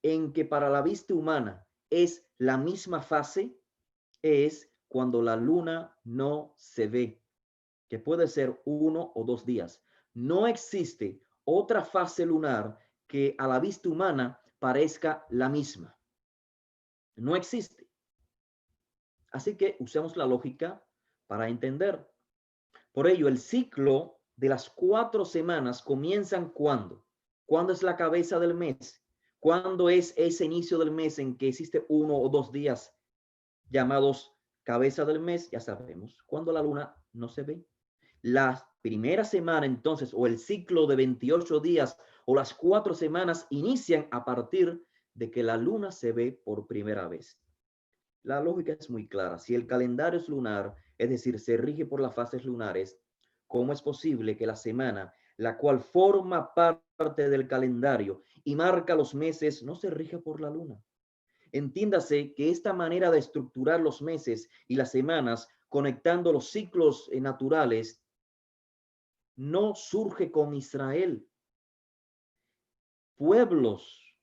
en que para la vista humana es la misma fase es cuando la luna no se ve, que puede ser 1 o 2 días. No existe otra fase lunar que a la vista humana parezca la misma. No existe. Así que usemos la lógica para entender. Por ello, el ciclo de las 4 semanas comienzan ¿cuándo? ¿Cuándo es la cabeza del mes? ¿Cuándo es ese inicio del mes en que existe 1 o 2 días llamados cabeza del mes? Ya sabemos, cuando la luna no se ve. La primera semana entonces, o el ciclo de 28 días, o las 4 semanas inician a partir de que la luna se ve por primera vez. La lógica es muy clara. Si el calendario es lunar, es decir, se rige por las fases lunares, ¿cómo es posible que la semana, la cual forma parte del calendario y marca los meses, no se rige por la luna? Entiéndase que esta manera de estructurar los meses y las semanas, conectando los ciclos naturales, no surge con Israel. Pueblos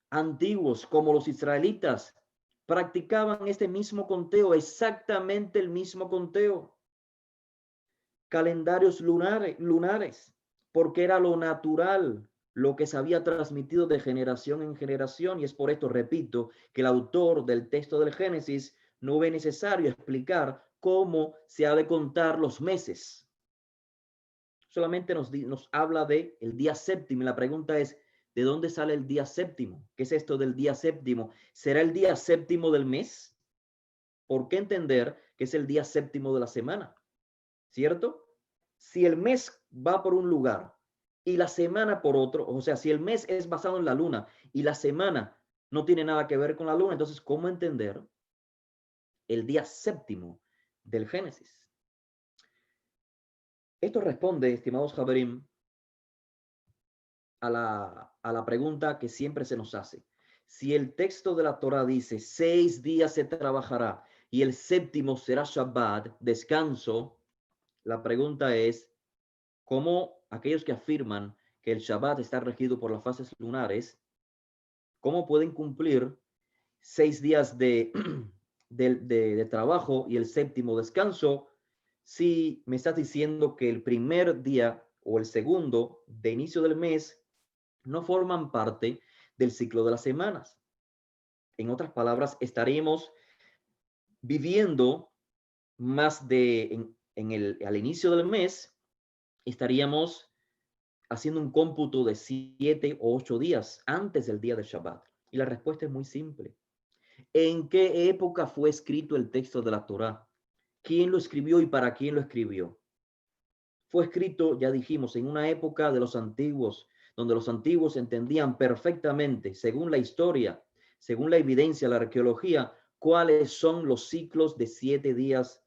antiguos como los israelitas practicaban este mismo conteo, exactamente el mismo conteo. Calendarios lunares, porque era lo natural, lo que se había transmitido de generación en generación. Y es por esto, repito, que el autor del texto del Génesis no ve necesario explicar cómo se ha de contar los meses. Solamente nos habla de el día séptimo. Y la pregunta es, ¿de dónde sale el día séptimo? ¿Qué es esto del día séptimo? ¿Será el día séptimo del mes? ¿Por qué entender que es el día séptimo de la semana? ¿Cierto? Si el mes va por un lugar y la semana por otro, o sea, si el mes es basado en la luna y la semana no tiene nada que ver con la luna, entonces, ¿cómo entender el día séptimo del Génesis? Esto responde, estimados Javerim, a la pregunta que siempre se nos hace. Si el texto de la Torah dice 6 días se trabajará y el séptimo será Shabbat, descanso, la pregunta es, ¿cómo aquellos que afirman que el Shabbat está regido por las fases lunares, cómo pueden cumplir 6 días de trabajo y el séptimo descanso si me estás diciendo que el primer día o el segundo de inicio del mes no forman parte del ciclo de las semanas? En otras palabras, estaríamos viviendo más al inicio del mes, estaríamos haciendo un cómputo de 7 o 8 días antes del día de Shabbat. Y la respuesta es muy simple. ¿En qué época fue escrito el texto de la Torá? ¿Quién lo escribió y para quién lo escribió? Fue escrito, ya dijimos, en una época de los antiguos, donde los antiguos entendían perfectamente, según la historia, según la evidencia, la arqueología, cuáles son los ciclos de 7 días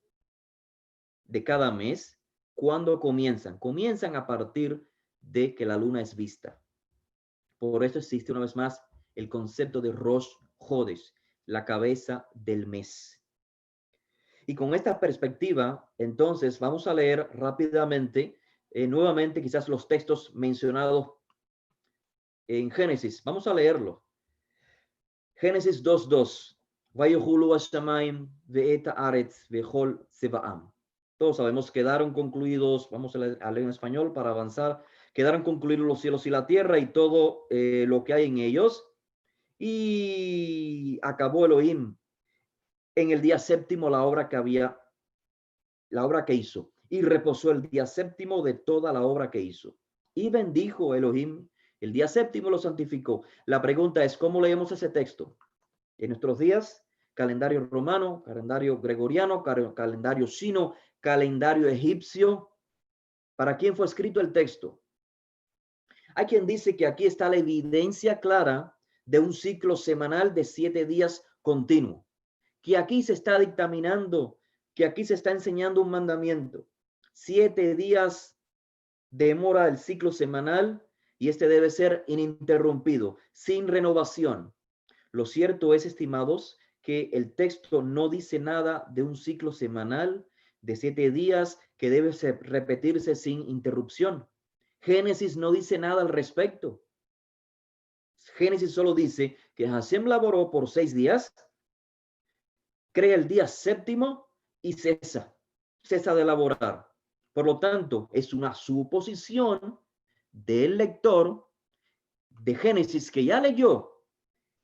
de cada mes. ¿Cuándo comienzan? Comienzan a partir de que la luna es vista. Por eso existe una vez más el concepto de Rosh Hodesh, la cabeza del mes. Y con esta perspectiva, entonces vamos a leer rápidamente, nuevamente quizás los textos mencionados en Génesis. Vamos a leerlo. Génesis 2:2. Vayuhulu Hashamayim ve'et haaretz ve'chol tzevaam. Todos sabemos, quedaron concluidos, vamos a leer en español para avanzar, quedaron concluidos los cielos y la tierra y todo lo que hay en ellos. Y acabó Elohim en el día séptimo la obra que hizo, y reposó el día séptimo de toda la obra que hizo. Y bendijo Elohim el día séptimo, lo santificó. La pregunta es, ¿cómo leemos ese texto? En nuestros días, calendario romano, calendario gregoriano, calendario chino, calendario egipcio. ¿Para quién fue escrito el texto? Hay quien dice que aquí está la evidencia clara de un ciclo semanal de 7 días continuo, que aquí se está dictaminando, que aquí se está enseñando un mandamiento. 7 días demora el ciclo semanal y este debe ser ininterrumpido, sin renovación. Lo cierto es, estimados, que el texto no dice nada de un ciclo semanal de 7 días que debe repetirse sin interrupción. Génesis no dice nada al respecto. Génesis solo dice que Hashem laboró por 6 días, crea el día séptimo y cesa de laborar. Por lo tanto, es una suposición del lector de Génesis que ya leyó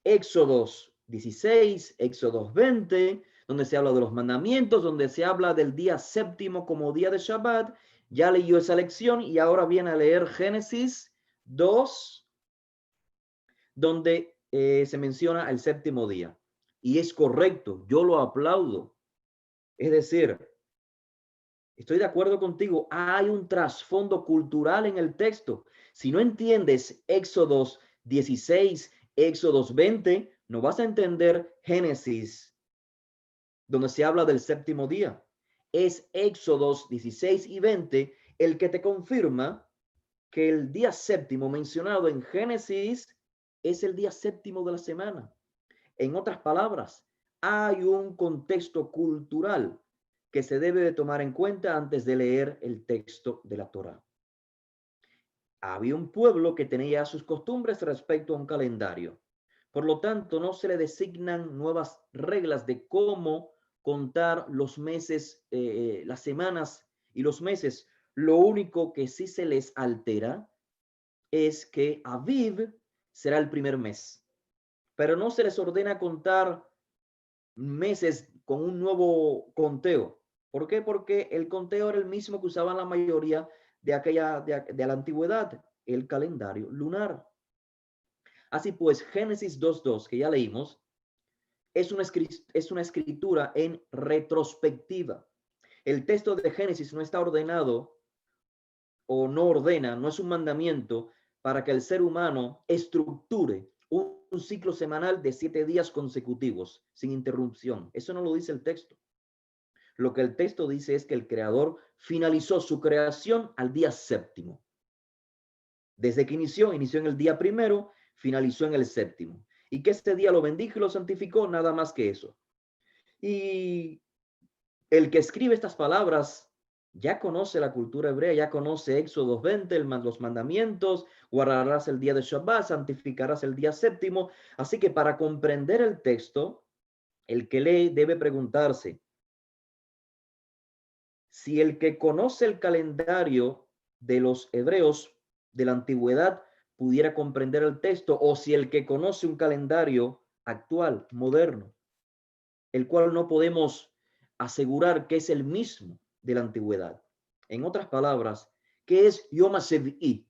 Éxodos 16, Éxodo 20, donde se habla de los mandamientos, donde se habla del día séptimo como día de Shabbat. Ya leyó esa lección y ahora viene a leer Génesis 2, donde se menciona el séptimo día. Y es correcto, yo lo aplaudo. Es decir, estoy de acuerdo contigo, hay un trasfondo cultural en el texto. Si no entiendes Éxodos 16, Éxodos 20, no vas a entender Génesis, donde se habla del séptimo día. Es Éxodos 16 y 20 el que te confirma que el día séptimo mencionado en Génesis es el día séptimo de la semana. En otras palabras, hay un contexto cultural que se debe de tomar en cuenta antes de leer el texto de la Torá. Había un pueblo que tenía sus costumbres respecto a un calendario. Por lo tanto, no se le designan nuevas reglas de cómo contar los meses, las semanas y los meses. Lo único que sí se les altera es que Aviv será el primer mes, pero no se les ordena contar meses con un nuevo conteo. ¿Por qué? Porque el conteo era el mismo que usaban la mayoría de la antigüedad, el calendario lunar. Así pues, Génesis 2.2, que ya leímos, es una escritura en retrospectiva. El texto de Génesis no está ordenado o no ordena, no es un mandamiento para que el ser humano estructure un ciclo semanal de 7 días consecutivos, sin interrupción. Eso no lo dice el texto. Lo que el texto dice es que el creador finalizó su creación al día séptimo. Desde que inició en el día primero, finalizó en el séptimo. Y que este día lo bendijo y lo santificó, nada más que eso. Y el que escribe estas palabras ya conoce la cultura hebrea, ya conoce Éxodo 20, los mandamientos, guardarás el día de Shabbat, santificarás el día séptimo. Así que para comprender el texto, el que lee debe preguntarse si el que conoce el calendario de los hebreos de la antigüedad pudiera comprender el texto, o si el que conoce un calendario actual, moderno, el cual no podemos asegurar que es el mismo de la antigüedad. En otras palabras, ¿qué es Yom HaShevi'i?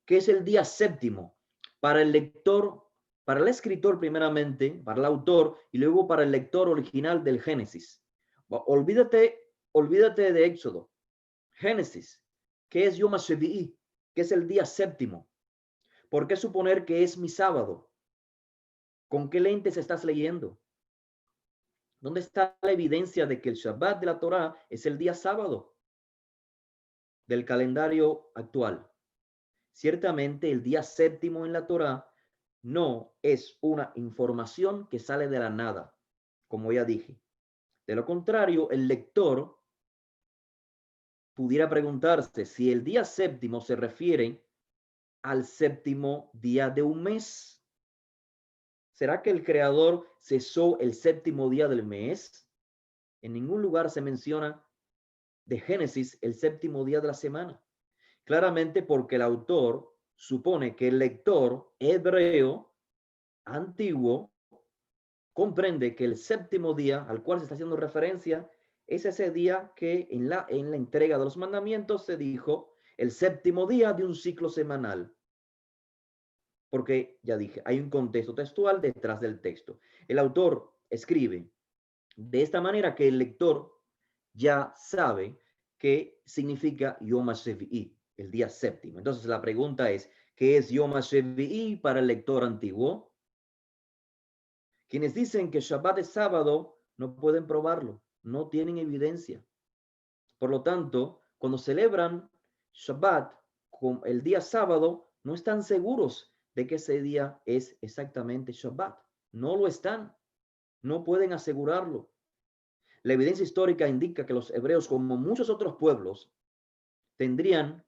¿Qué es el día séptimo? Para el lector, para el escritor primeramente, para el autor, y luego para el lector original del Génesis. Olvídate de Éxodo. Génesis, ¿qué es Yom HaShevi'i? ¿Qué es el día séptimo? ¿Por qué suponer que es mi sábado? ¿Con qué lentes estás leyendo? ¿Dónde está la evidencia de que el Shabbat de la Torá es el día sábado del calendario actual? Ciertamente el día séptimo en la Torá no es una información que sale de la nada, como ya dije. De lo contrario, el lector pudiera preguntarse si el día séptimo se refiere al séptimo día de un mes. ¿Será que el creador cesó el séptimo día del mes? En ningún lugar se menciona de Génesis el séptimo día de la semana. Claramente porque el autor supone que el lector hebreo antiguo comprende que el séptimo día al cual se está haciendo referencia es ese día que en la entrega de los mandamientos se dijo el séptimo día de un ciclo semanal. Porque ya dije, hay un contexto textual detrás del texto. El autor escribe de esta manera que el lector ya sabe qué significa Yom HaShevi'i, el día séptimo. Entonces la pregunta es, ¿qué es Yom HaShevi'i para el lector antiguo? Quienes dicen que Shabbat es sábado no pueden probarlo, no tienen evidencia. Por lo tanto, cuando celebran Shabbat con el día sábado, no están seguros de que ese día es exactamente Shabbat. No lo están, no pueden asegurarlo. La evidencia histórica indica que los hebreos, como muchos otros pueblos, tendrían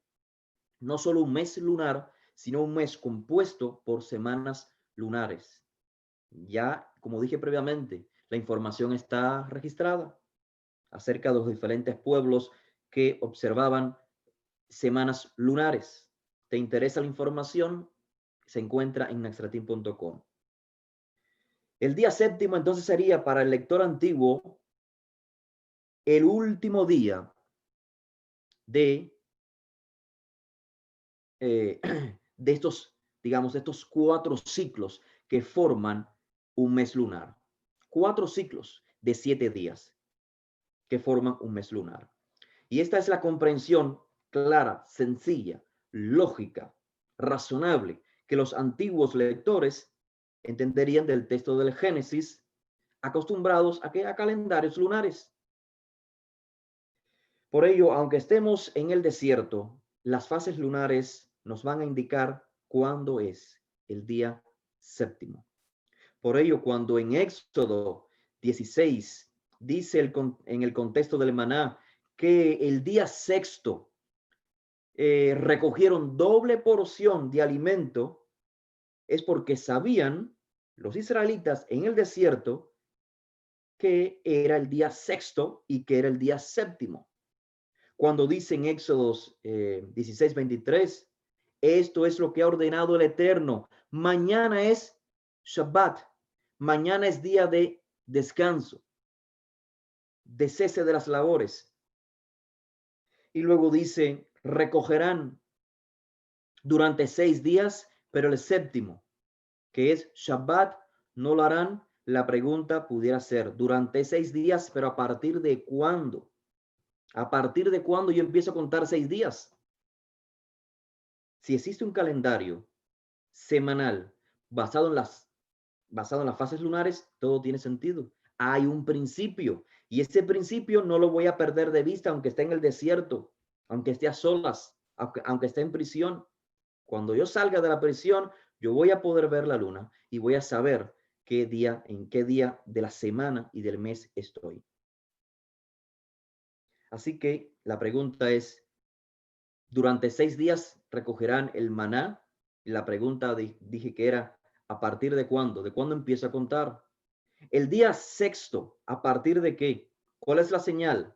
no solo un mes lunar, sino un mes compuesto por semanas lunares. Ya, como dije previamente, la información está registrada acerca de los diferentes pueblos que observaban semanas lunares. ¿Te interesa la información? Se encuentra en naxtratin.com. El día séptimo entonces sería para el lector antiguo el último día de, eh, de estos, digamos, de estos 4 ciclos que forman un mes lunar. 4 ciclos de 7 días que forman un mes lunar. Y esta es la comprensión clara, sencilla, lógica, razonable, que los antiguos lectores entenderían del texto del Génesis, acostumbrados a calendarios lunares. Por ello, aunque estemos en el desierto, las fases lunares nos van a indicar cuándo es el día séptimo. Por ello, cuando en Éxodo 16 dice en el contexto del maná que el día sexto recogieron doble porción de alimento, es porque sabían los israelitas en el desierto que era el día sexto y que era el día séptimo. Cuando dice en Éxodos 16:23, esto es lo que ha ordenado el Eterno. Mañana es Shabbat. Mañana es día de descanso, de cese de las labores. Y luego dice, recogerán durante 6 días, pero el séptimo, que es Shabbat, no lo harán. La pregunta pudiera ser, durante 6 días, pero ¿a partir de cuándo? ¿A partir de cuándo yo empiezo a contar 6 días? Si existe un calendario semanal basado en las fases lunares, todo tiene sentido. Hay un principio y ese principio no lo voy a perder de vista, aunque esté en el desierto, aunque esté a solas, aunque esté en prisión. Cuando yo salga de la prisión, yo voy a poder ver la luna y voy a saber en qué día de la semana y del mes estoy. Así que la pregunta es, durante 6 días recogerán el maná. Y la pregunta dije que era, ¿a partir de cuándo? ¿De cuándo empiezo a contar? El día sexto, ¿a partir de qué? ¿Cuál es la señal?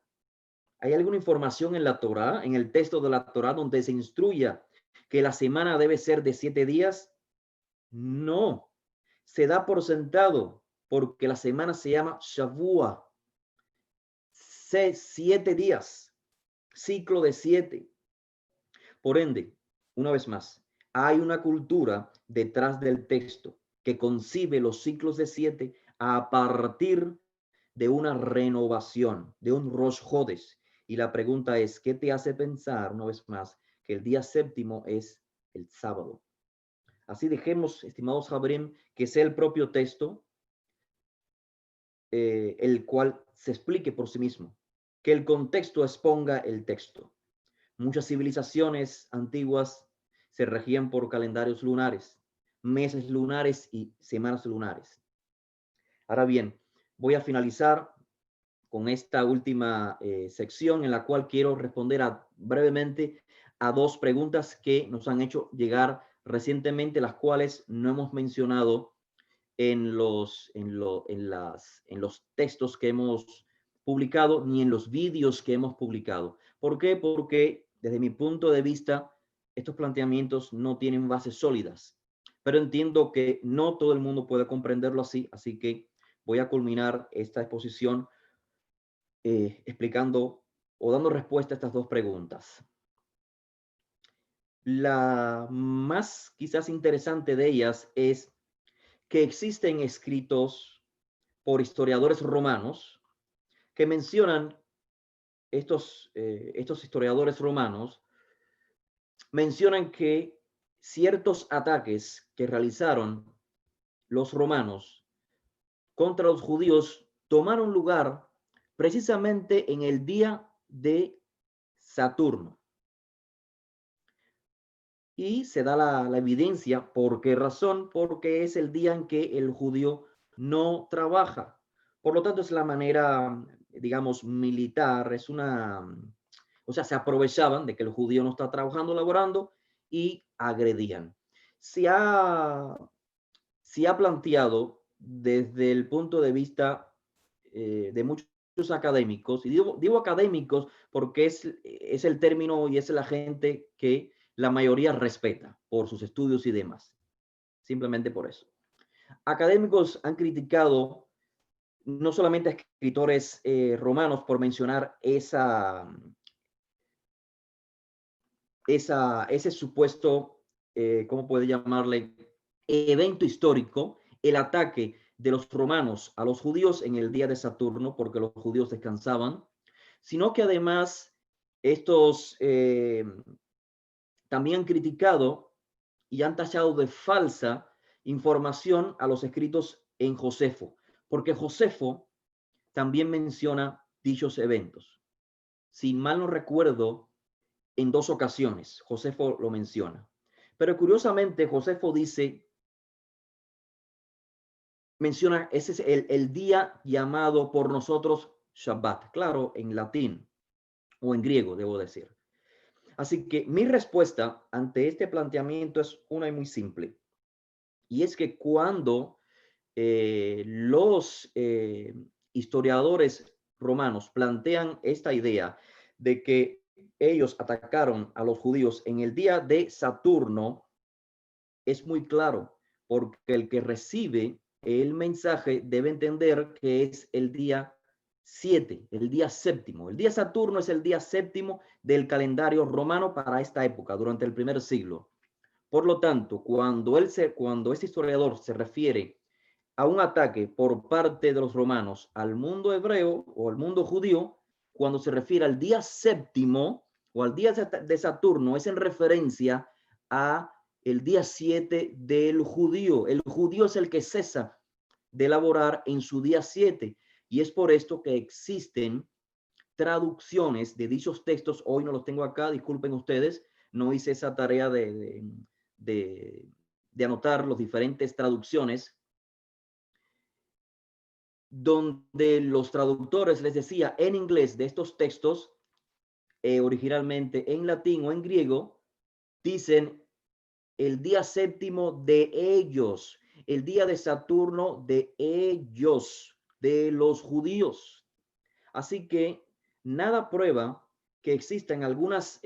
¿Hay alguna información en la Torá, en el texto de la Torá, donde se instruya que la semana debe ser de 7 días? No, se da por sentado porque la semana se llama Shavua, 7 días, ciclo de 7. Por ende, una vez más, hay una cultura detrás del texto que concibe los ciclos de 7 a partir de una renovación, de un Rosh Hodesh. Y la pregunta es, ¿qué te hace pensar, una vez más, que el día séptimo es el sábado? Así dejemos, estimados Jabrim, que sea el propio texto el cual se explique por sí mismo, que el contexto exponga el texto. Muchas civilizaciones antiguas se regían por calendarios lunares, meses lunares y semanas lunares. Ahora bien, voy a finalizar con esta última sección en la cual quiero responder brevemente a 2 preguntas que nos han hecho llegar recientemente, las cuales no hemos mencionado en los textos que hemos publicado ni en los vídeos que hemos publicado. ¿Por qué? Porque desde mi punto de vista, estos planteamientos no tienen bases sólidas, pero entiendo que no todo el mundo puede comprenderlo así, así que voy a culminar esta exposición explicando o dando respuesta a estas 2 preguntas. La más quizás interesante de ellas es que existen escritos por historiadores romanos que mencionan, estos historiadores romanos mencionan que ciertos ataques que realizaron los romanos contra los judíos tomaron lugar precisamente en el día de Saturno. Y se da la evidencia. ¿Por qué razón? Porque es el día en que el judío no trabaja. Por lo tanto, es la manera, digamos, militar, o sea, se aprovechaban de que el judío no está trabajando, laborando, y agredían. Se ha planteado desde el punto de vista de muchos académicos, y digo académicos porque es el término y es la gente que la mayoría respeta por sus estudios y demás, simplemente por eso. Académicos han criticado no solamente a escritores romanos por mencionar ese supuesto, ¿cómo puede llamarle? Evento histórico, el ataque de los romanos a los judíos en el día de Saturno, porque los judíos descansaban, sino que además estos también han criticado y han tachado de falsa información a los escritos en Josefo, porque Josefo también menciona dichos eventos. Si mal no recuerdo, en 2 ocasiones Josefo lo menciona. Pero curiosamente, Josefo menciona, ese es el día llamado por nosotros Shabbat, claro, en latín o en griego, debo decir. Así que mi respuesta ante este planteamiento es una y muy simple. Y es que cuando los historiadores romanos plantean esta idea de que ellos atacaron a los judíos en el día de Saturno, es muy claro, porque el que recibe el mensaje debe entender que es el día 7, el día séptimo. El día Saturno es el día séptimo del calendario romano para esta época, durante el primer siglo. Por lo tanto, cuando este historiador se refiere a un ataque por parte de los romanos al mundo hebreo o al mundo judío, cuando se refiere al día séptimo o al día de Saturno, es en referencia a el día 7 del judío. El judío es el que cesa de laborar en su día 7. Y es por esto que existen traducciones de dichos textos. Hoy no los tengo acá, disculpen ustedes, no hice esa tarea de anotar las diferentes traducciones, donde los traductores les decía en inglés de estos textos, originalmente en latín o en griego, dicen el día séptimo de ellos, el día de Saturno de ellos, de los judíos. Así que nada prueba que existan algunas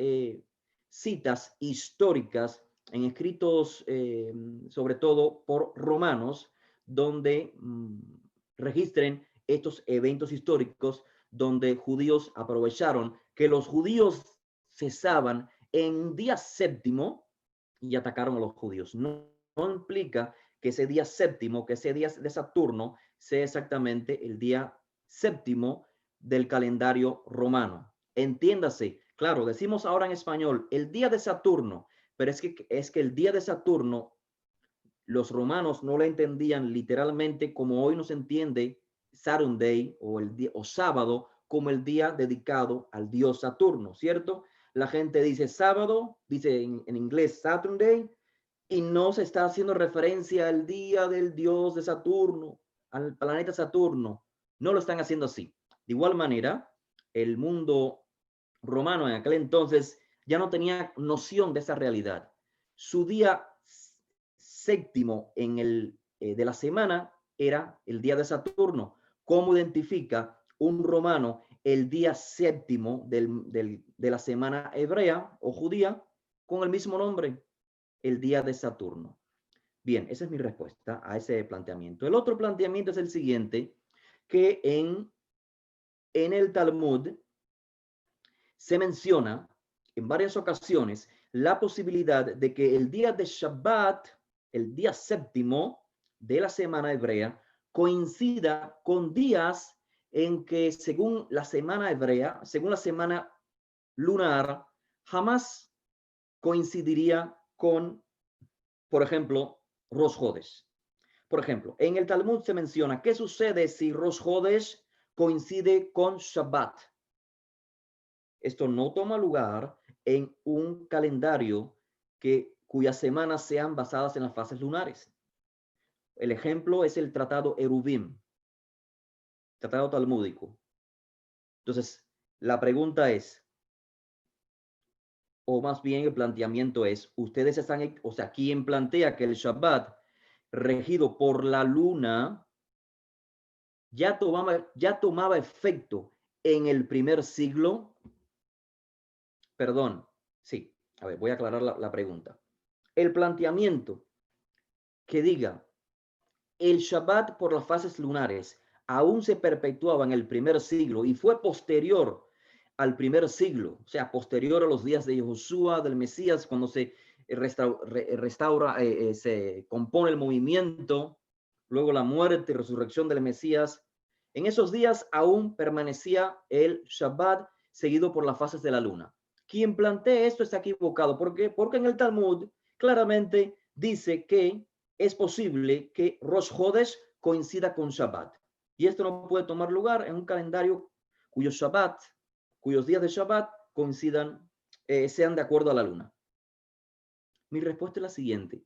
citas históricas en escritos, sobre todo por romanos, donde registren estos eventos históricos donde judíos aprovecharon que los judíos cesaban en día séptimo y atacaron a los judíos. No implica que ese día séptimo, que ese día de Saturno sea exactamente el día séptimo del calendario romano. Entiéndase, claro, decimos ahora en español el día de Saturno, pero es que el día de Saturno los romanos no lo entendían literalmente como hoy nos entiende Saturday o el día o sábado como el día dedicado al dios Saturno, ¿cierto? La gente dice sábado, dice en inglés Saturday, y no se está haciendo referencia al día del dios de Saturno, al planeta Saturno. No lo están haciendo así. De igual manera, el mundo romano en aquel entonces ya no tenía noción de esa realidad. Su día séptimo de la semana era el día de Saturno. ¿Cómo identifica un romano el día séptimo de la semana hebrea o judía? Con el mismo nombre, el día de Saturno. Bien, esa es mi respuesta a ese planteamiento. El otro planteamiento es el siguiente, que en el Talmud se menciona en varias ocasiones la posibilidad de que el día de Shabbat, el día séptimo de la semana hebrea, coincida con días en que según la semana hebrea, según la semana lunar, jamás coincidiría con, por ejemplo, Rosh Hodesh. Por ejemplo, en el Talmud se menciona qué sucede si Rosh Hodesh coincide con Shabbat. Esto no toma lugar en un calendario cuyas semanas sean basadas en las fases lunares. El ejemplo es el tratado Eruvim, tratado talmúdico. Entonces, la pregunta es, o más bien el planteamiento es, ustedes están, o sea, quien plantea que el Shabbat regido por la luna ya tomaba efecto en el primer siglo. Perdón, sí, a ver, voy a aclarar la pregunta. El planteamiento que diga el Shabbat por las fases lunares aún se perpetuaba en el primer siglo y fue posterior al primer siglo, o sea, posterior a los días de Josué, del Mesías, cuando se restaura, se compone el movimiento, luego la muerte y resurrección del Mesías. En esos días aún permanecía el Shabbat seguido por las fases de la luna. Quien plantea esto está equivocado. ¿Por qué? Porque en el Talmud claramente dice que es posible que Rosh Hodesh coincida con Shabbat. Y esto no puede tomar lugar en un calendario cuyo Shabbat, cuyos días de Shabbat coincidan, sean de acuerdo a la luna. Mi respuesta es la siguiente.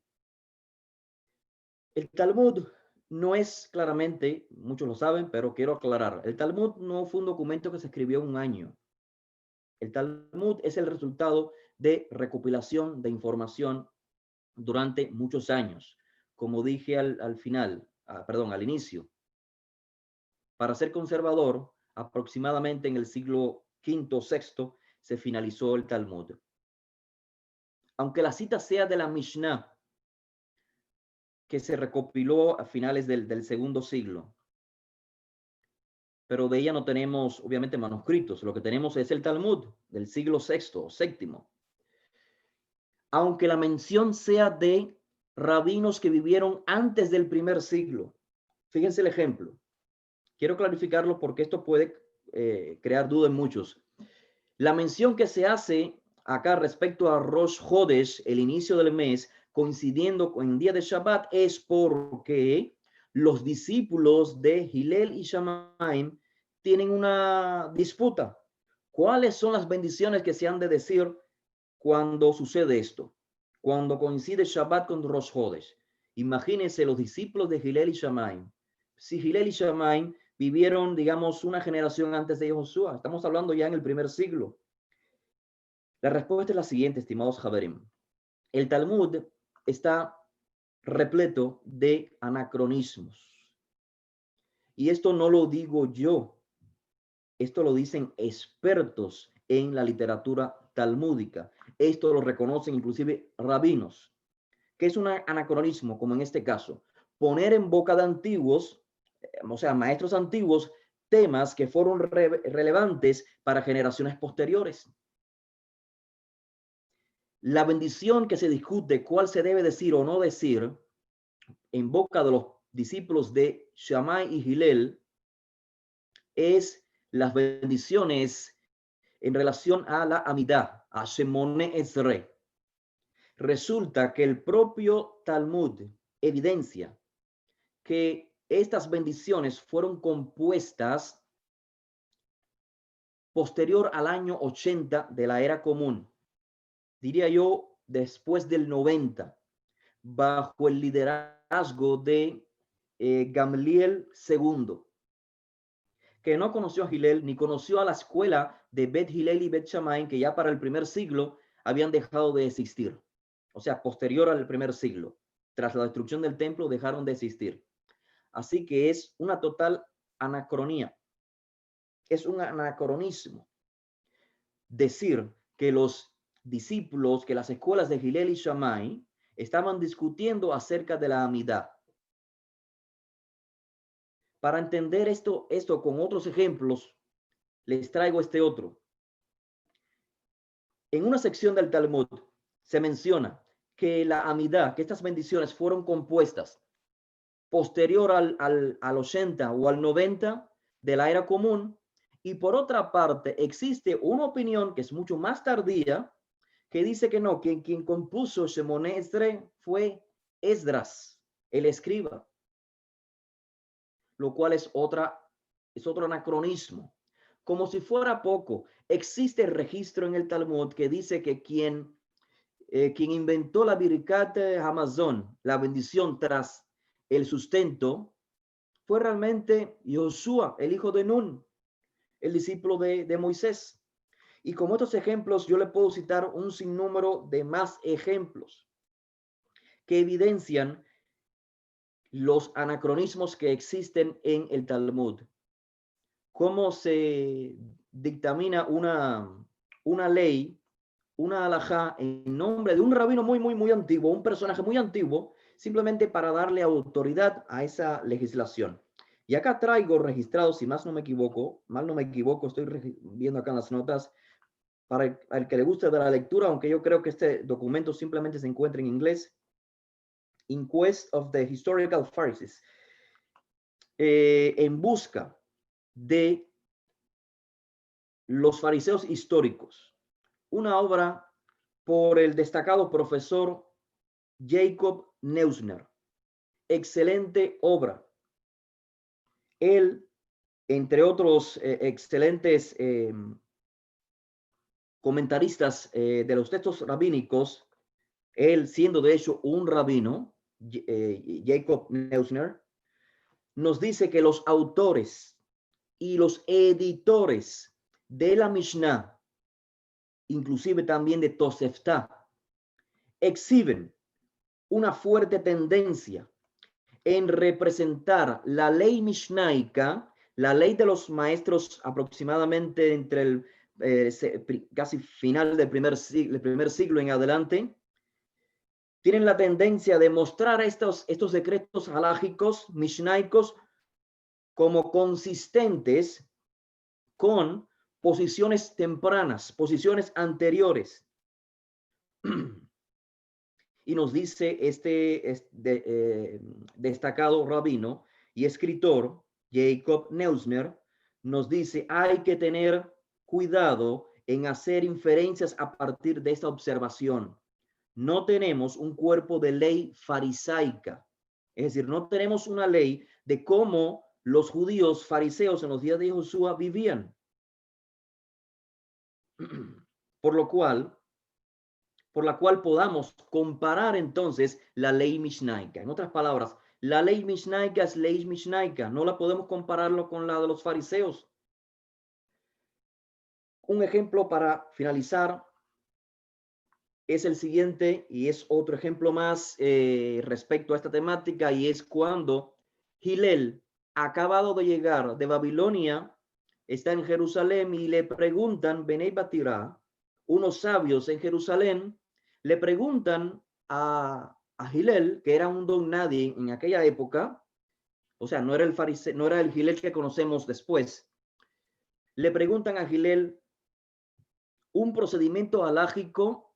El Talmud no es claramente, muchos lo saben, pero quiero aclarar, el Talmud no fue un documento que se escribió en un año. El Talmud es el resultado de recopilación de información durante muchos años. Como dije al final, perdón, al inicio, para ser conservador, aproximadamente en el siglo V o VI se finalizó el Talmud. Aunque la cita sea de la Mishnah, que se recopiló a finales del segundo siglo, pero de ella no tenemos, obviamente, manuscritos. Lo que tenemos es el Talmud del siglo VI o VII. Aunque la mención sea de rabinos que vivieron antes del primer siglo. Fíjense el ejemplo. Quiero clarificarlo porque esto puede crear duda en muchos. La mención que se hace acá respecto a Rosh Hodesh, el inicio del mes, coincidiendo con el día de Shabbat, es porque los discípulos de Hillel y Shammai tienen una disputa. ¿Cuáles son las bendiciones que se han de decir cuando sucede esto? Cuando coincide Shabbat con Rosh Hodesh. Imagínense los discípulos de Hillel y Shammai. Si Hillel y Shammai vivieron, digamos, una generación antes de Josué, estamos hablando ya en el primer siglo. La respuesta es la siguiente, estimados Javerim. El Talmud está repleto de anacronismos. Y esto no lo digo yo, esto lo dicen expertos en la literatura talmúdica. Esto lo reconocen inclusive rabinos. ¿Qué es un anacronismo? Como en este caso, poner en boca de antiguos, o sea, maestros antiguos, temas que fueron relevantes para generaciones posteriores. La bendición que se discute cuál se debe decir o no decir en boca de los discípulos de Shammai y Hillel es las bendiciones en relación a la Amidah, a Shemone Esre. Resulta que el propio Talmud evidencia que estas bendiciones fueron compuestas posterior al año 80 de la era común, diría yo después del 90, bajo el liderazgo de Gamliel II, que no conoció a Hillel ni conoció a la escuela de Bet Hillel y Bet Shammai, que ya para el primer siglo habían dejado de existir. O sea, posterior al primer siglo, tras la destrucción del templo, dejaron de existir. Así que es una total anacronía. Es un anacronismo decir que los discípulos, que las escuelas de Hillel y Shammai estaban discutiendo acerca de la Amidah. Para entender esto con otros ejemplos, les traigo este otro. En una sección del Talmud se menciona que la Amidah, que estas bendiciones fueron compuestas posterior al 80 o al 90 de la era común, y por otra parte existe una opinión que es mucho más tardía que dice que no, que quien compuso Shemone Esdre fue Esdras, el escriba, lo cual es otro anacronismo. Como si fuera poco, existe el registro en el Talmud que dice que quien inventó la Birkat Hamazon, la bendición tras el sustento, fue realmente Josué, el hijo de Nun, el discípulo de Moisés. Y como estos ejemplos, yo le puedo citar un sinnúmero de más ejemplos que evidencian los anacronismos que existen en el Talmud. Cómo se dictamina una ley, una halajá, en nombre de un rabino muy antiguo, un personaje muy antiguo, simplemente para darle autoridad a esa legislación. Y acá traigo registrado, si más no me equivoco, estoy viendo acá en las notas, para el que le guste de la lectura, aunque yo creo que este documento simplemente se encuentra en inglés, In Quest of the Historical Pharisees, en busca de los fariseos históricos, una obra por el destacado profesor Jacob Neusner. Excelente obra. Él, entre otros excelentes comentaristas de los textos rabínicos, él siendo de hecho un rabino, Jacob Neusner, nos dice que los autores y los editores de la Mishnah, inclusive también de Tosefta, exhiben una fuerte tendencia en representar la ley mishnaica, la ley de los maestros aproximadamente entre el casi final del primer siglo en adelante, tienen la tendencia de mostrar estos decretos halágicos, mishnaicos, como consistentes con posiciones tempranas, posiciones anteriores. Y nos dice destacado rabino y escritor Jacob Neusner, nos dice, hay que tener cuidado en hacer inferencias a partir de esta observación. No tenemos un cuerpo de ley farisaica, es decir, no tenemos una ley de cómo los judíos fariseos en los días de Josué vivían. Por la cual podamos comparar entonces la ley mishnaica. En otras palabras, la ley mishnaica es ley mishnaica, no la podemos compararlo con la de los fariseos. Un ejemplo para finalizar es el siguiente, y es otro ejemplo más respecto a esta temática, y es cuando Hillel, acabado de llegar de Babilonia, está en Jerusalén y le preguntan, Benei Batirá, unos sabios en Jerusalén, le preguntan a Hillel, que era un don nadie en aquella época, o sea, no era el fariseo, no era el Hillel que conocemos después, le preguntan a Hillel un procedimiento halágico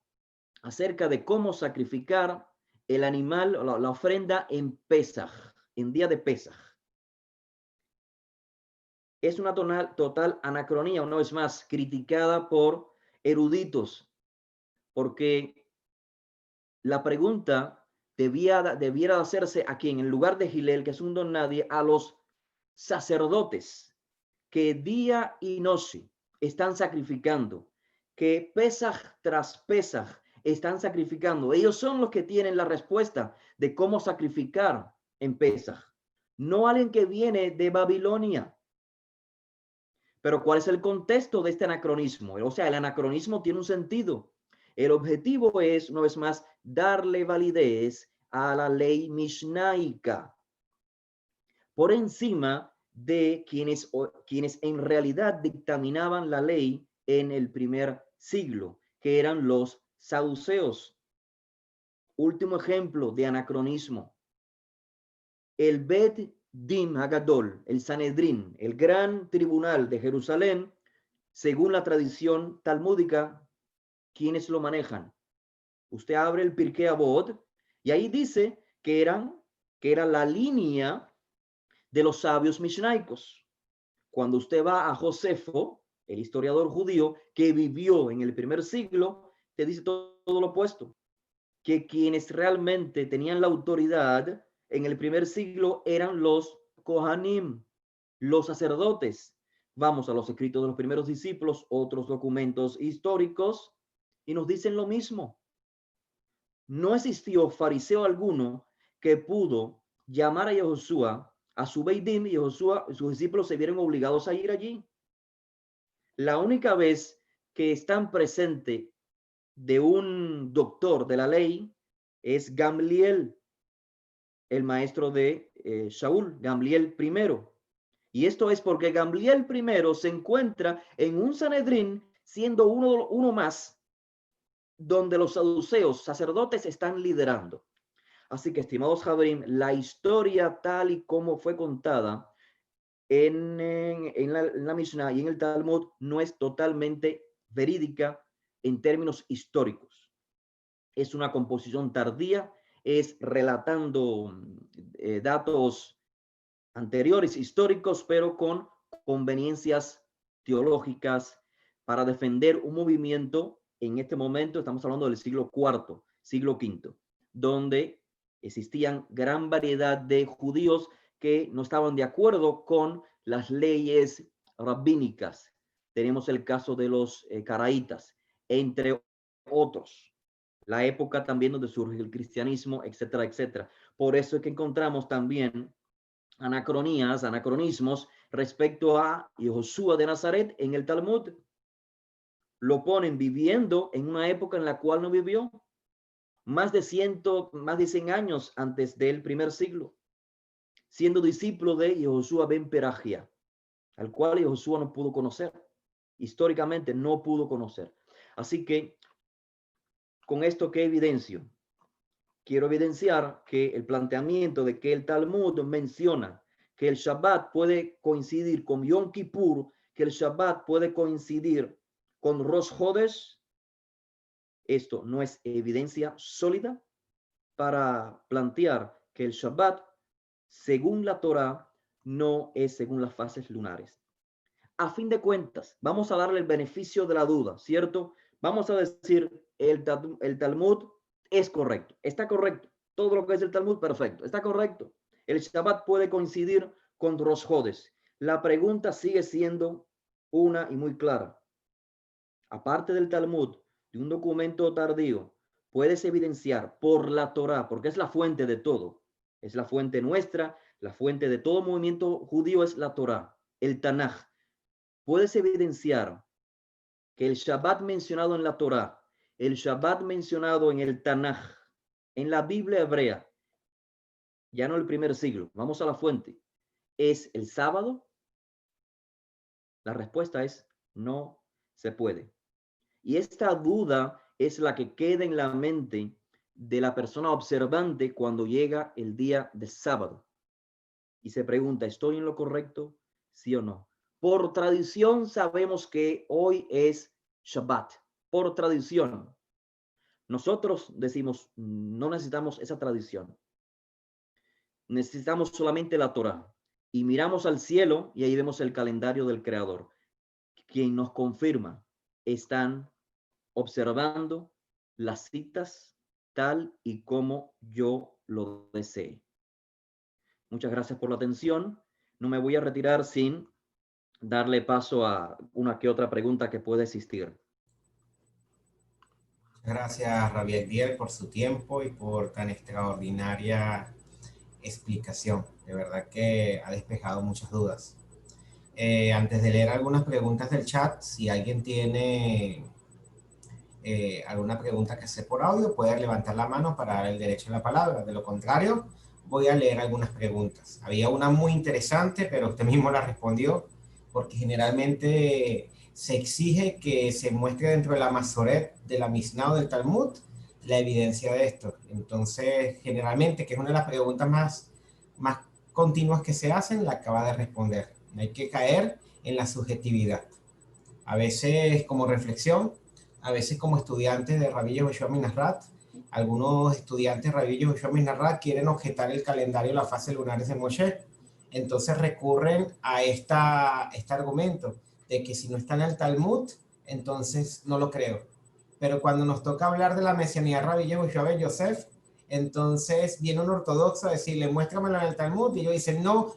acerca de cómo sacrificar el animal, la ofrenda en Pesaj, en día de Pesaj. Es una total anacronía, una vez más, criticada por eruditos, porque la pregunta debiera hacerse aquí, en el lugar de Hillel, que es un don nadie, a los sacerdotes que día y noche están sacrificando, que Pesaj tras Pesaj están sacrificando. Ellos son los que tienen la respuesta de cómo sacrificar en Pesaj, no alguien que viene de Babilonia. Pero ¿cuál es el contexto de este anacronismo? O sea, el anacronismo tiene un sentido. El objetivo es, una vez más, darle validez a la ley mishnaica por encima de quienes en realidad dictaminaban la ley en el primer siglo, que eran los saduceos. Último ejemplo de anacronismo. El Bet Din Hagadol, el Sanedrín, el gran tribunal de Jerusalén, según la tradición talmúdica, ¿quiénes lo manejan? Usted abre el Pirkei Avot y ahí dice que era la línea de los sabios mishnaicos. Cuando usted va a Josefo, el historiador judío que vivió en el primer siglo, te dice todo lo opuesto, que quienes realmente tenían la autoridad en el primer siglo eran los Kohanim, los sacerdotes. Vamos a los escritos de los primeros discípulos, otros documentos históricos, y nos dicen lo mismo. No existió fariseo alguno que pudo llamar a Josué a su Beidim, y Josué y sus discípulos se vieron obligados a ir allí. La única vez que están presente de un doctor de la ley es Gamliel, el maestro de Shaul, Gamliel I. Y esto es porque Gamliel I se encuentra en un Sanedrín siendo uno más, donde los saduceos, sacerdotes, están liderando. Así que, estimados Jabrim, la historia tal y como fue contada en la Mishnah y en el Talmud no es totalmente verídica en términos históricos. Es una composición tardía, es relatando datos anteriores históricos, pero con conveniencias teológicas para defender un movimiento. En este momento estamos hablando del siglo IV, siglo V, donde existían gran variedad de judíos que no estaban de acuerdo con las leyes rabínicas. Tenemos el caso de los caraítas, entre otros. La época también donde surge el cristianismo, etcétera, etcétera. Por eso es que encontramos también anacronismos respecto a Josué de Nazaret en el Talmud. Lo ponen viviendo en una época en la cual no vivió, más de 100 años antes del primer siglo, siendo discípulo de Josué ben Perajia, al cual Josué no pudo conocer, históricamente no pudo conocer. Así que, con esto, ¿qué evidencio? Quiero evidenciar que el planteamiento de que el Talmud menciona que el Shabbat puede coincidir con Yom Kippur, que el Shabbat puede coincidir con Rosh Hodesh, esto no es evidencia sólida para plantear que el Shabbat, según la Torá, no es según las fases lunares. A fin de cuentas, vamos a darle el beneficio de la duda, ¿cierto? Vamos a decir, el Talmud es correcto, está correcto. Todo lo que es el Talmud, perfecto, está correcto. El Shabbat puede coincidir con Rosh Hodesh. La pregunta sigue siendo una y muy clara. Aparte del Talmud, de un documento tardío, puedes evidenciar por la Torá, porque es la fuente de todo, es la fuente nuestra, la fuente de todo movimiento judío es la Torá, el Tanaj. Puedes evidenciar que el Shabbat mencionado en la Torá, el Shabbat mencionado en el Tanaj, en la Biblia hebrea, ya no el primer siglo, vamos a la fuente, ¿es el sábado? La respuesta es no se puede. Y esta duda es la que queda en la mente de la persona observante cuando llega el día de sábado y se pregunta, ¿estoy en lo correcto? ¿Sí o no? Por tradición sabemos que hoy es Shabbat, por tradición. Nosotros decimos, no necesitamos esa tradición. Necesitamos solamente la Torá. Y miramos al cielo y ahí vemos el calendario del Creador, quien nos confirma, están observando las citas tal y como yo lo desee. Muchas gracias por la atención. No me voy a retirar sin darle paso a una que otra pregunta que pueda existir. Gracias, Rabbi Diel, por su tiempo y por tan extraordinaria explicación. De verdad que ha despejado muchas dudas. Antes de leer algunas preguntas del chat, si alguien tiene alguna pregunta que hacer por audio, puede levantar la mano para dar el derecho a la palabra. De lo contrario, voy a leer algunas preguntas. Había una muy interesante, pero usted mismo la respondió, porque generalmente se exige que se muestre dentro de la Masoret, de la Mishnah o del Talmud, la evidencia de esto. Entonces, generalmente, que es una de las preguntas más continuas que se hacen, la acaba de responder. No hay que caer en la subjetividad. A veces, como reflexión, a veces como estudiantes de Rabbi Yehoshua Minarrat, algunos estudiantes de Rabbi Yehoshua Minarrat quieren objetar el calendario de las fases lunares de Moshe. Entonces recurren a este argumento de que si no está en el Talmud, entonces no lo creo. Pero cuando nos toca hablar de la mesianía de Rabbi Yehoshua ben Yosef, entonces viene un ortodoxo a decirle, muéstramelo en el Talmud, y ellos dicen, no,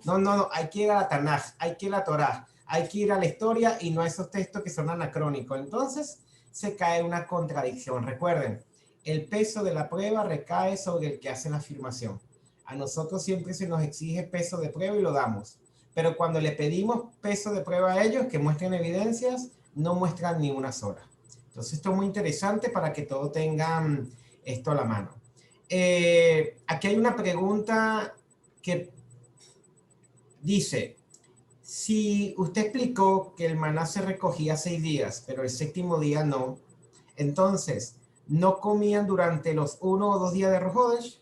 hay que ir a la Tanaj, hay que ir a la Torah, hay que ir a la historia y no a esos textos que son anacrónicos. Entonces se cae una contradicción. Recuerden, el peso de la prueba recae sobre el que hace la afirmación. A nosotros siempre se nos exige peso de prueba y lo damos. Pero cuando le pedimos peso de prueba a ellos, que muestren evidencias, no muestran ni una sola. Entonces esto es muy interesante para que todos tengan esto a la mano. Aquí hay una pregunta que dice, si usted explicó que el maná se recogía 6 días, pero el séptimo día no, entonces, ¿no comían durante los 1 o 2 días de Rosh Hodesh?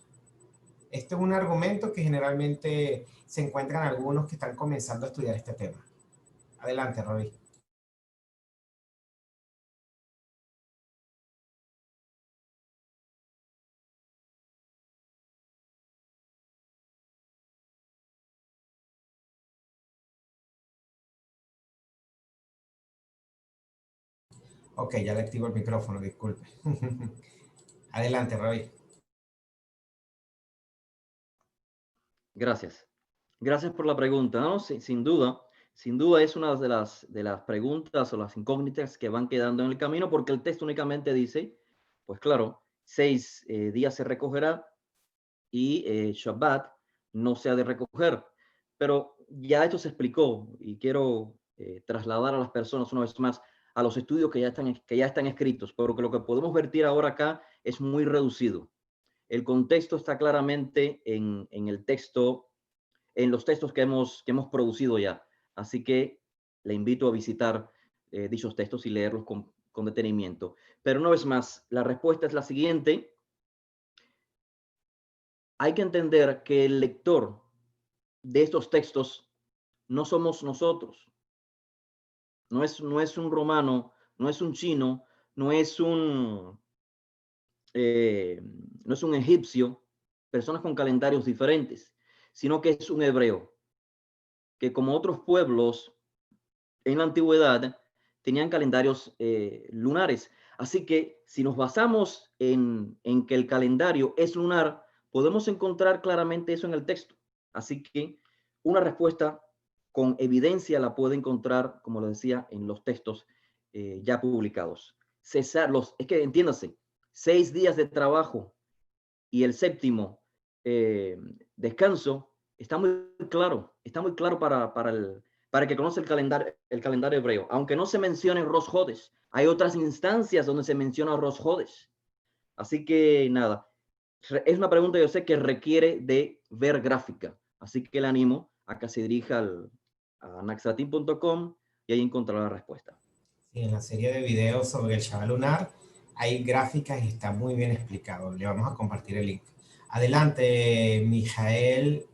Este es un argumento que generalmente se encuentran algunos que están comenzando a estudiar este tema. Adelante, Robbie. Ok, ya le activo el micrófono, disculpe. Adelante, Robbie. Gracias. Gracias por la pregunta. No, sin duda es una de las preguntas o las incógnitas que van quedando en el camino, porque el texto únicamente dice, pues claro, 6 días se recogerá y Shabbat no se ha de recoger. Pero ya esto se explicó y quiero trasladar a las personas una vez más a los estudios que ya están escritos, porque lo que podemos vertir ahora acá es muy reducido. El contexto está claramente en el texto, en los textos que hemos producido ya. Así que le invito a visitar dichos textos y leerlos con detenimiento. Pero una vez más, la respuesta es la siguiente. Hay que entender que el lector de estos textos no somos nosotros. No es un romano, no es un chino, no es un, no es un egipcio, personas con calendarios diferentes, sino que es un hebreo, que como otros pueblos en la antigüedad tenían calendarios lunares. Así que si nos basamos en que el calendario es lunar, podemos encontrar claramente eso en el texto. Así que una respuesta con evidencia la puede encontrar, como lo decía, en los textos ya publicados. Es que entiéndase, 6 días de trabajo y el séptimo descanso está muy claro para el que conoce el calendario hebreo. Aunque no se mencione Rosh Hodesh, hay otras instancias donde se menciona Rosh Hodesh. Así que nada, es una pregunta yo sé que requiere de ver gráfica. Así que le animo a que se dirija a naxatin.com y ahí encontrará la respuesta. Sí, en la serie de videos sobre el Shabbat lunar hay gráficas y está muy bien explicado. Le vamos a compartir el link. Adelante, Mijael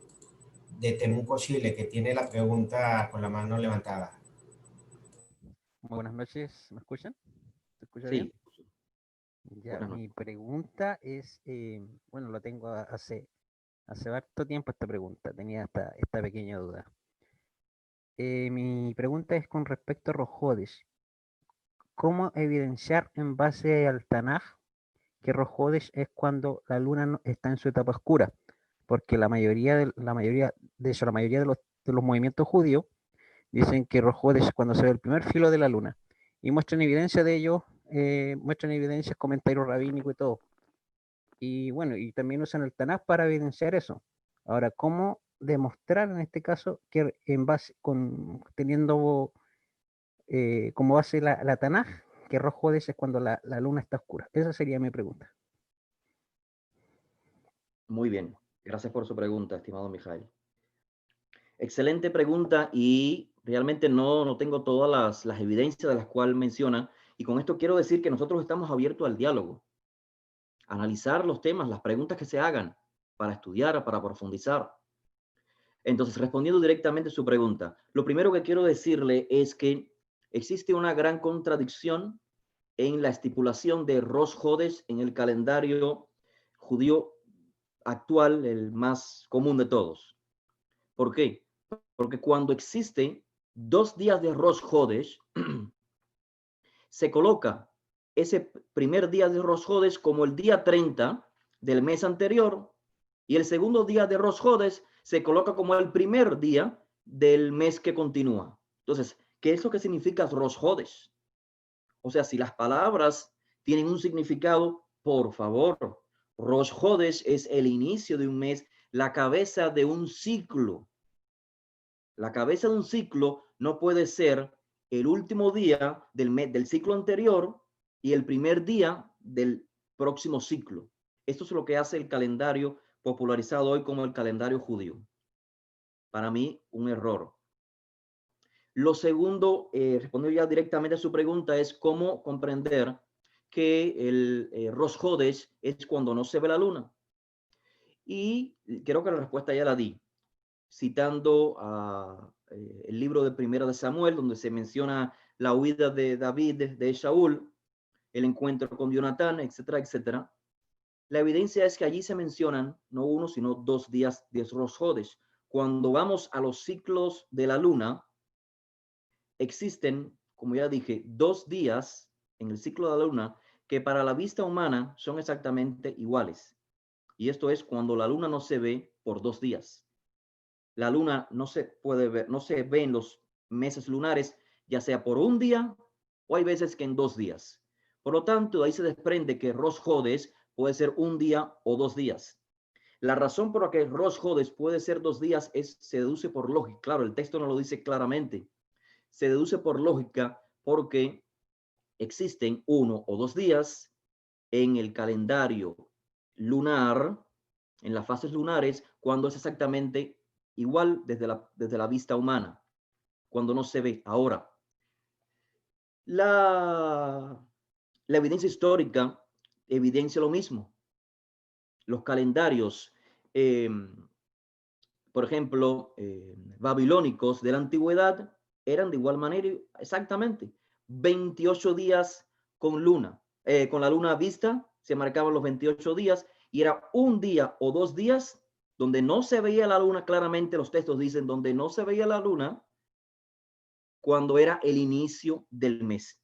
de Temuco, Chile, que tiene la pregunta con la mano levantada. Muy buenas noches, ¿me escuchan? ¿Se escucha bien? Sí. Ya, mi pregunta es, bueno, lo tengo hace harto tiempo esta pregunta, tenía esta pequeña duda. Mi pregunta es con respecto a Rosh Hodesh. ¿Cómo evidenciar en base al Tanaj que Rosh Hodesh es cuando la luna está en su etapa oscura? Porque la mayoría de los movimientos judíos dicen que Rosh Hodesh es cuando se ve el primer filo de la luna. Y muestran evidencia de ello, muestran evidencias, comentarios rabínicos y todo. Y bueno, y también usan el Tanaj para evidenciar eso. Ahora, ¿cómo demostrar en este caso que teniendo como base la Tanaj, que Rosh Hodesh es cuando la luna está oscura? Esa sería mi pregunta. Muy bien, gracias por su pregunta, estimado Mijael. Excelente pregunta y realmente no tengo todas las evidencias de las cuales menciona. Y con esto quiero decir que nosotros estamos abiertos al diálogo, a analizar los temas, las preguntas que se hagan, para estudiar, para profundizar. Entonces, respondiendo directamente a su pregunta, lo primero que quiero decirle es que existe una gran contradicción en la estipulación de Rosh Hodesh en el calendario judío actual, el más común de todos. ¿Por qué? Porque cuando existe 2 días de Rosh Hodesh, se coloca ese primer día de Rosh Hodesh como el día 30 del mes anterior y el segundo día de Rosh Hodesh se coloca como el primer día del mes que continúa. Entonces, ¿qué es lo que significa Rosh Hodesh? O sea, si las palabras tienen un significado, por favor, Rosh Hodesh es el inicio de un mes, la cabeza de un ciclo. La cabeza de un ciclo no puede ser el último día del ciclo anterior y el primer día del próximo ciclo. Esto es lo que hace el calendario popularizado hoy como el calendario judío. Para mí, un error. Lo segundo, respondiendo ya directamente a su pregunta, es cómo comprender que el Rosh Hodesh es cuando no se ve la luna. Y creo que la respuesta ya la di, citando el libro de Primera de Samuel, donde se menciona la huida de David de Shaul, el encuentro con Jonatán, etcétera, etcétera. La evidencia es que allí se mencionan no uno, sino 2 días de Rosh Hodesh. Cuando vamos a los ciclos de la luna, existen, como ya dije, 2 días en el ciclo de la luna que para la vista humana son exactamente iguales. Y esto es cuando la luna no se ve por 2 días. La luna no se puede ver, no se ve en los meses lunares, ya sea por un día o hay veces que en 2 días. Por lo tanto, ahí se desprende que Rosh Hodesh puede ser un día o 2 días. La razón por la que Rosh Hodesh puede ser 2 días se deduce por lógica. Claro, el texto no lo dice claramente. Se deduce por lógica porque existen 1 o 2 días en el calendario lunar, en las fases lunares, cuando es exactamente igual desde la vista humana, cuando no se ve. Ahora, la evidencia histórica evidencia lo mismo. Los calendarios, por ejemplo, babilónicos de la antigüedad, eran de igual manera, exactamente, 28 días con luna, con la luna vista, se marcaban los 28 días, y era un día o 2 días donde no se veía la luna claramente. Los textos dicen donde no se veía la luna cuando era el inicio del mes.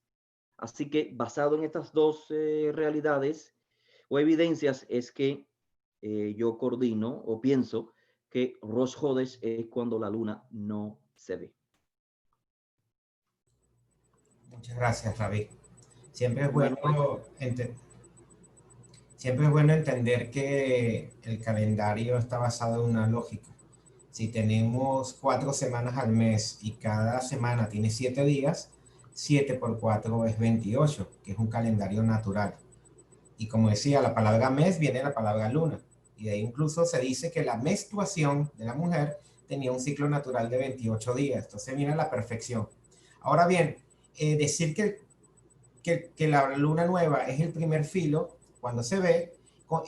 Así que basado en estas dos realidades o evidencias es que yo coordino o pienso que Rosh Hodesh es cuando la luna no se ve. Muchas gracias, Rabí. Siempre es Bueno, bueno siempre es bueno entender que el calendario está basado en una lógica. Si tenemos 4 semanas al mes y cada semana tiene 7 días, 7 por 4 es 28, que es un calendario natural. Y como decía, la palabra mes viene de la palabra luna. Y de ahí incluso se dice que la menstruación de la mujer tenía un ciclo natural de 28 días. Entonces viene a la perfección. Ahora bien, decir que la luna nueva es el primer filo, cuando se ve,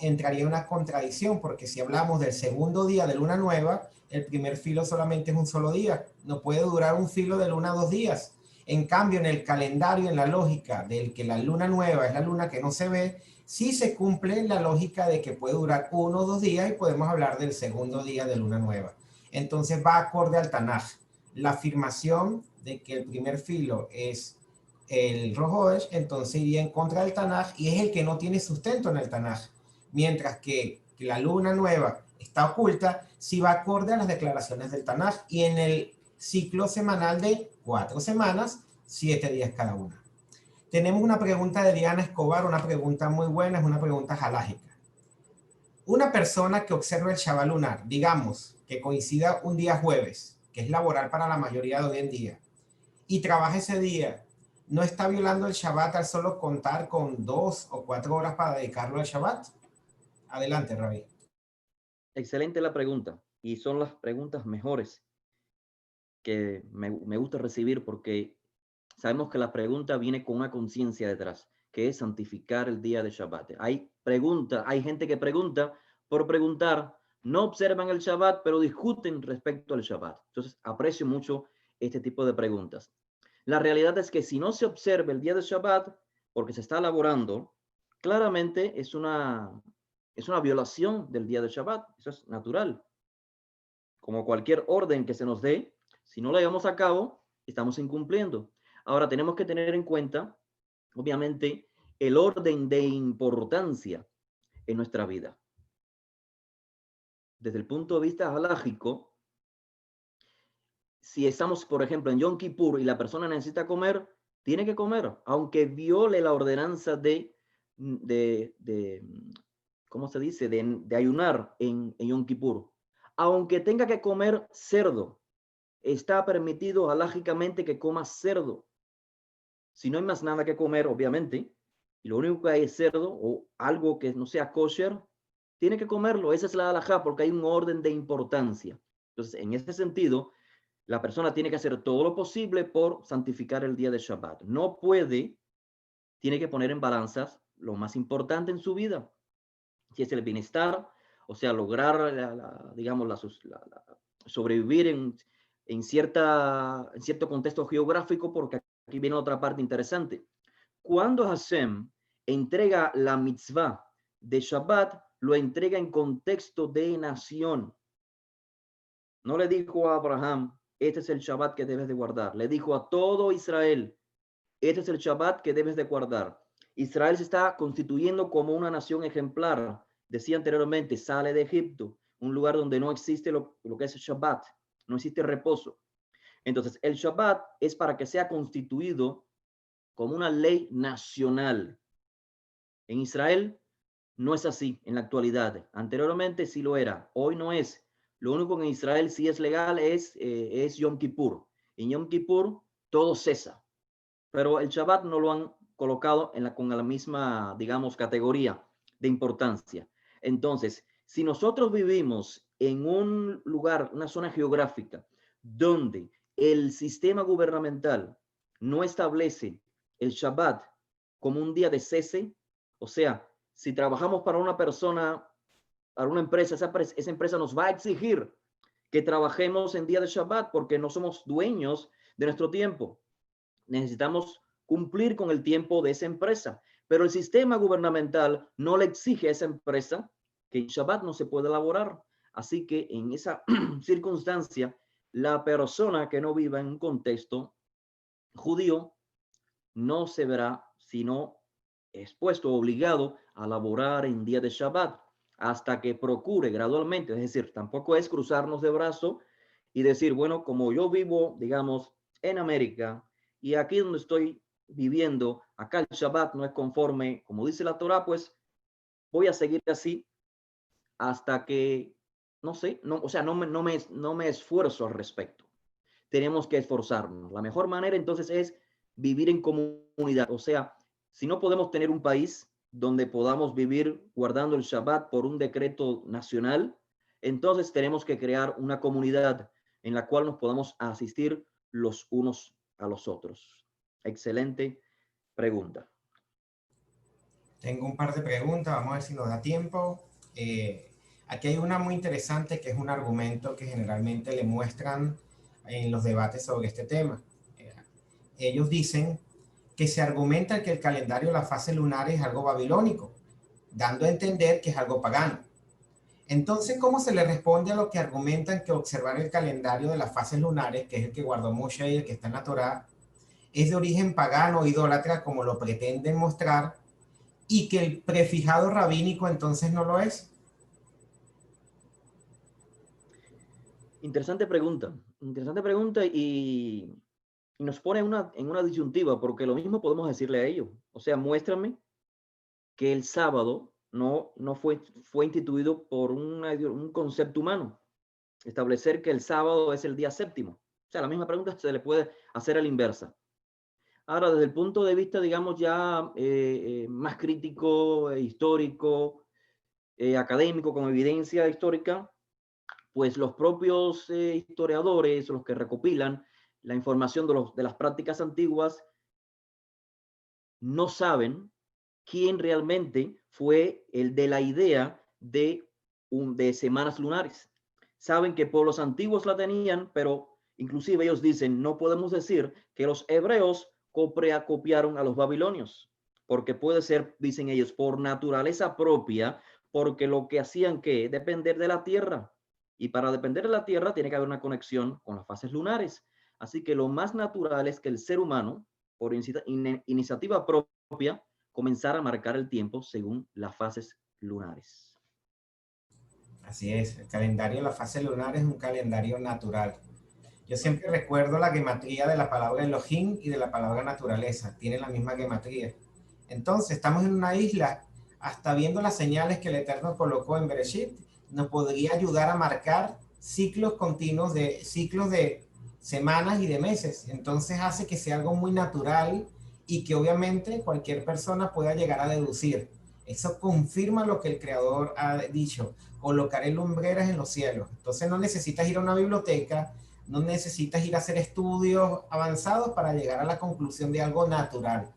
entraría en una contradicción, porque si hablamos del segundo día de luna nueva, el primer filo solamente es un solo día, no puede durar un filo de luna 2 días. En cambio, en el calendario, en la lógica del que la luna nueva es la luna que no se ve, sí se cumple la lógica de que puede durar 1 o 2 días y podemos hablar del segundo día de luna nueva. Entonces va acorde al Tanaj. La afirmación de que el primer filo es el Rosh Hodesh, entonces iría en contra del Tanaj y es el que no tiene sustento en el Tanaj. Mientras que la luna nueva está oculta, sí va acorde a las declaraciones del Tanaj y en el ciclo semanal de 4 semanas, 7 días cada una. Tenemos una pregunta de Diana Escobar, una pregunta muy buena, es una pregunta halágica. Una persona que observa el Shabbat lunar, digamos que coincida un día jueves, que es laboral para la mayoría de hoy en día, y trabaja ese día, ¿no está violando el Shabbat al solo contar con 2 o 4 horas para dedicarlo al Shabbat? Adelante, Rabí. excelente la pregunta, y son las preguntas mejores que me gusta recibir, porque sabemos que la pregunta viene con una conciencia detrás, que es santificar el día de Shabbat. Hay gente que pregunta por preguntar, no observan el Shabbat, pero discuten respecto al Shabbat. Entonces, aprecio mucho este tipo de preguntas. La realidad es que si no se observa el día de Shabbat, porque se está elaborando, claramente es una violación del día de Shabbat. Eso es natural. Como cualquier orden que se nos dé, si no la llevamos a cabo, estamos incumpliendo. Ahora tenemos que tener en cuenta, obviamente, el orden de importancia en nuestra vida. Desde el punto de vista halágico, si estamos, por ejemplo, en Yom Kippur y la persona necesita comer, tiene que comer, aunque viole la ordenanza ¿cómo se dice? De ayunar en Yom Kippur. Aunque tenga que comer cerdo, está permitido halágicamente que coma cerdo. Si no hay más nada que comer, obviamente, y lo único que hay es cerdo o algo que no sea kosher, tiene que comerlo. Esa es la halajá, porque hay un orden de importancia. Entonces, en este sentido, la persona tiene que hacer todo lo posible por santificar el día de Shabbat. No puede, tiene que poner en balanzas lo más importante en su vida, si es el bienestar o sea, lograr, digamos, sobrevivir en cierto contexto geográfico, porque aquí viene otra parte interesante. Cuando Hashem entrega la mitzvah de Shabbat, lo entrega en contexto de nación. No le dijo a Abraham, este es el Shabbat que debes de guardar. Le dijo a todo Israel, este es el Shabbat que debes de guardar. Israel se está constituyendo como una nación ejemplar. Decía anteriormente, sale de Egipto, un lugar donde no existe lo que es el Shabbat, no existe reposo. Entonces, el Shabbat es para que sea constituido como una ley nacional. En Israel no es así en la actualidad. Anteriormente sí lo era, hoy no es. Lo único que en Israel sí es legal es Yom Kippur. En Yom Kippur todo cesa, pero el Shabbat no lo han colocado con la misma, digamos, categoría de importancia. Entonces, si nosotros vivimos en un lugar, una zona geográfica, donde el sistema gubernamental no establece el Shabbat como un día de cese, o sea, si trabajamos para una persona, para una empresa, esa empresa nos va a exigir que trabajemos en día de Shabbat porque no somos dueños de nuestro tiempo. Necesitamos cumplir con el tiempo de esa empresa, pero el sistema gubernamental no le exige a esa empresa que en Shabbat no se puede elaborar. Así que en esa circunstancia, la persona que no viva en un contexto judío no se verá sino expuesto, obligado a laborar en día de Shabbat hasta que procure gradualmente. Es decir, tampoco es cruzarnos de brazo y decir, bueno, como yo vivo, digamos, en América y aquí donde estoy viviendo, acá el Shabbat no es conforme, como dice la Torah, pues voy a seguir así hasta que, no sé, o sea, no me esfuerzo al respecto. Tenemos que esforzarnos. La mejor manera entonces es vivir en comunidad. O sea, si no podemos tener un país donde podamos vivir guardando el Shabbat por un decreto nacional, entonces tenemos que crear una comunidad en la cual nos podamos asistir los unos a los otros. Excelente pregunta. Tengo un par de preguntas, vamos a ver si nos da tiempo. Aquí hay una muy interesante que es un argumento que generalmente le muestran en los debates sobre este tema. Ellos dicen que se argumenta que el calendario de las fases lunares es algo babilónico, dando a entender que es algo pagano. Entonces, ¿cómo se le responde a los que argumentan que observar el calendario de las fases lunares, que es el que guardó Moshe y el que está en la Torá, es de origen pagano o idólatra, como lo pretenden mostrar, y que el prefijado rabínico entonces no lo es? Interesante pregunta y nos pone en una disyuntiva, porque lo mismo podemos decirle a ellos. O sea, muéstrame que el sábado no fue instituido por un concepto humano. Establecer que el sábado es el día séptimo. O sea, la misma pregunta se le puede hacer a la inversa. Ahora, desde el punto de vista, digamos, ya más crítico, histórico, académico, con evidencia histórica, pues los propios historiadores, los que recopilan la información de las prácticas antiguas, no saben quién realmente fue el de la idea de semanas lunares. Saben que pueblos antiguos la tenían, pero inclusive ellos dicen, no podemos decir que los hebreos copiaron a los babilonios, porque puede ser, dicen ellos, por naturaleza propia, porque lo que hacían que depender de la tierra, y para depender de la tierra tiene que haber una conexión con las fases lunares. Así que lo más natural es que el ser humano, por iniciativa propia, comenzara a marcar el tiempo según las fases lunares. Así es, el calendario de la fase lunar es un calendario natural. Yo siempre recuerdo la gematría de la palabra Elohim y de la palabra naturaleza. Tienen la misma gematría. Entonces, estamos en una isla, hasta viendo las señales que el Eterno colocó en Bereshit, nos podría ayudar a marcar ciclos continuos ciclos de semanas y de meses. Entonces hace que sea algo muy natural y que obviamente cualquier persona pueda llegar a deducir. Eso confirma lo que el Creador ha dicho: colocaré lumbreras en los cielos. Entonces no necesitas ir a una biblioteca, no necesitas ir a hacer estudios avanzados para llegar a la conclusión de algo natural.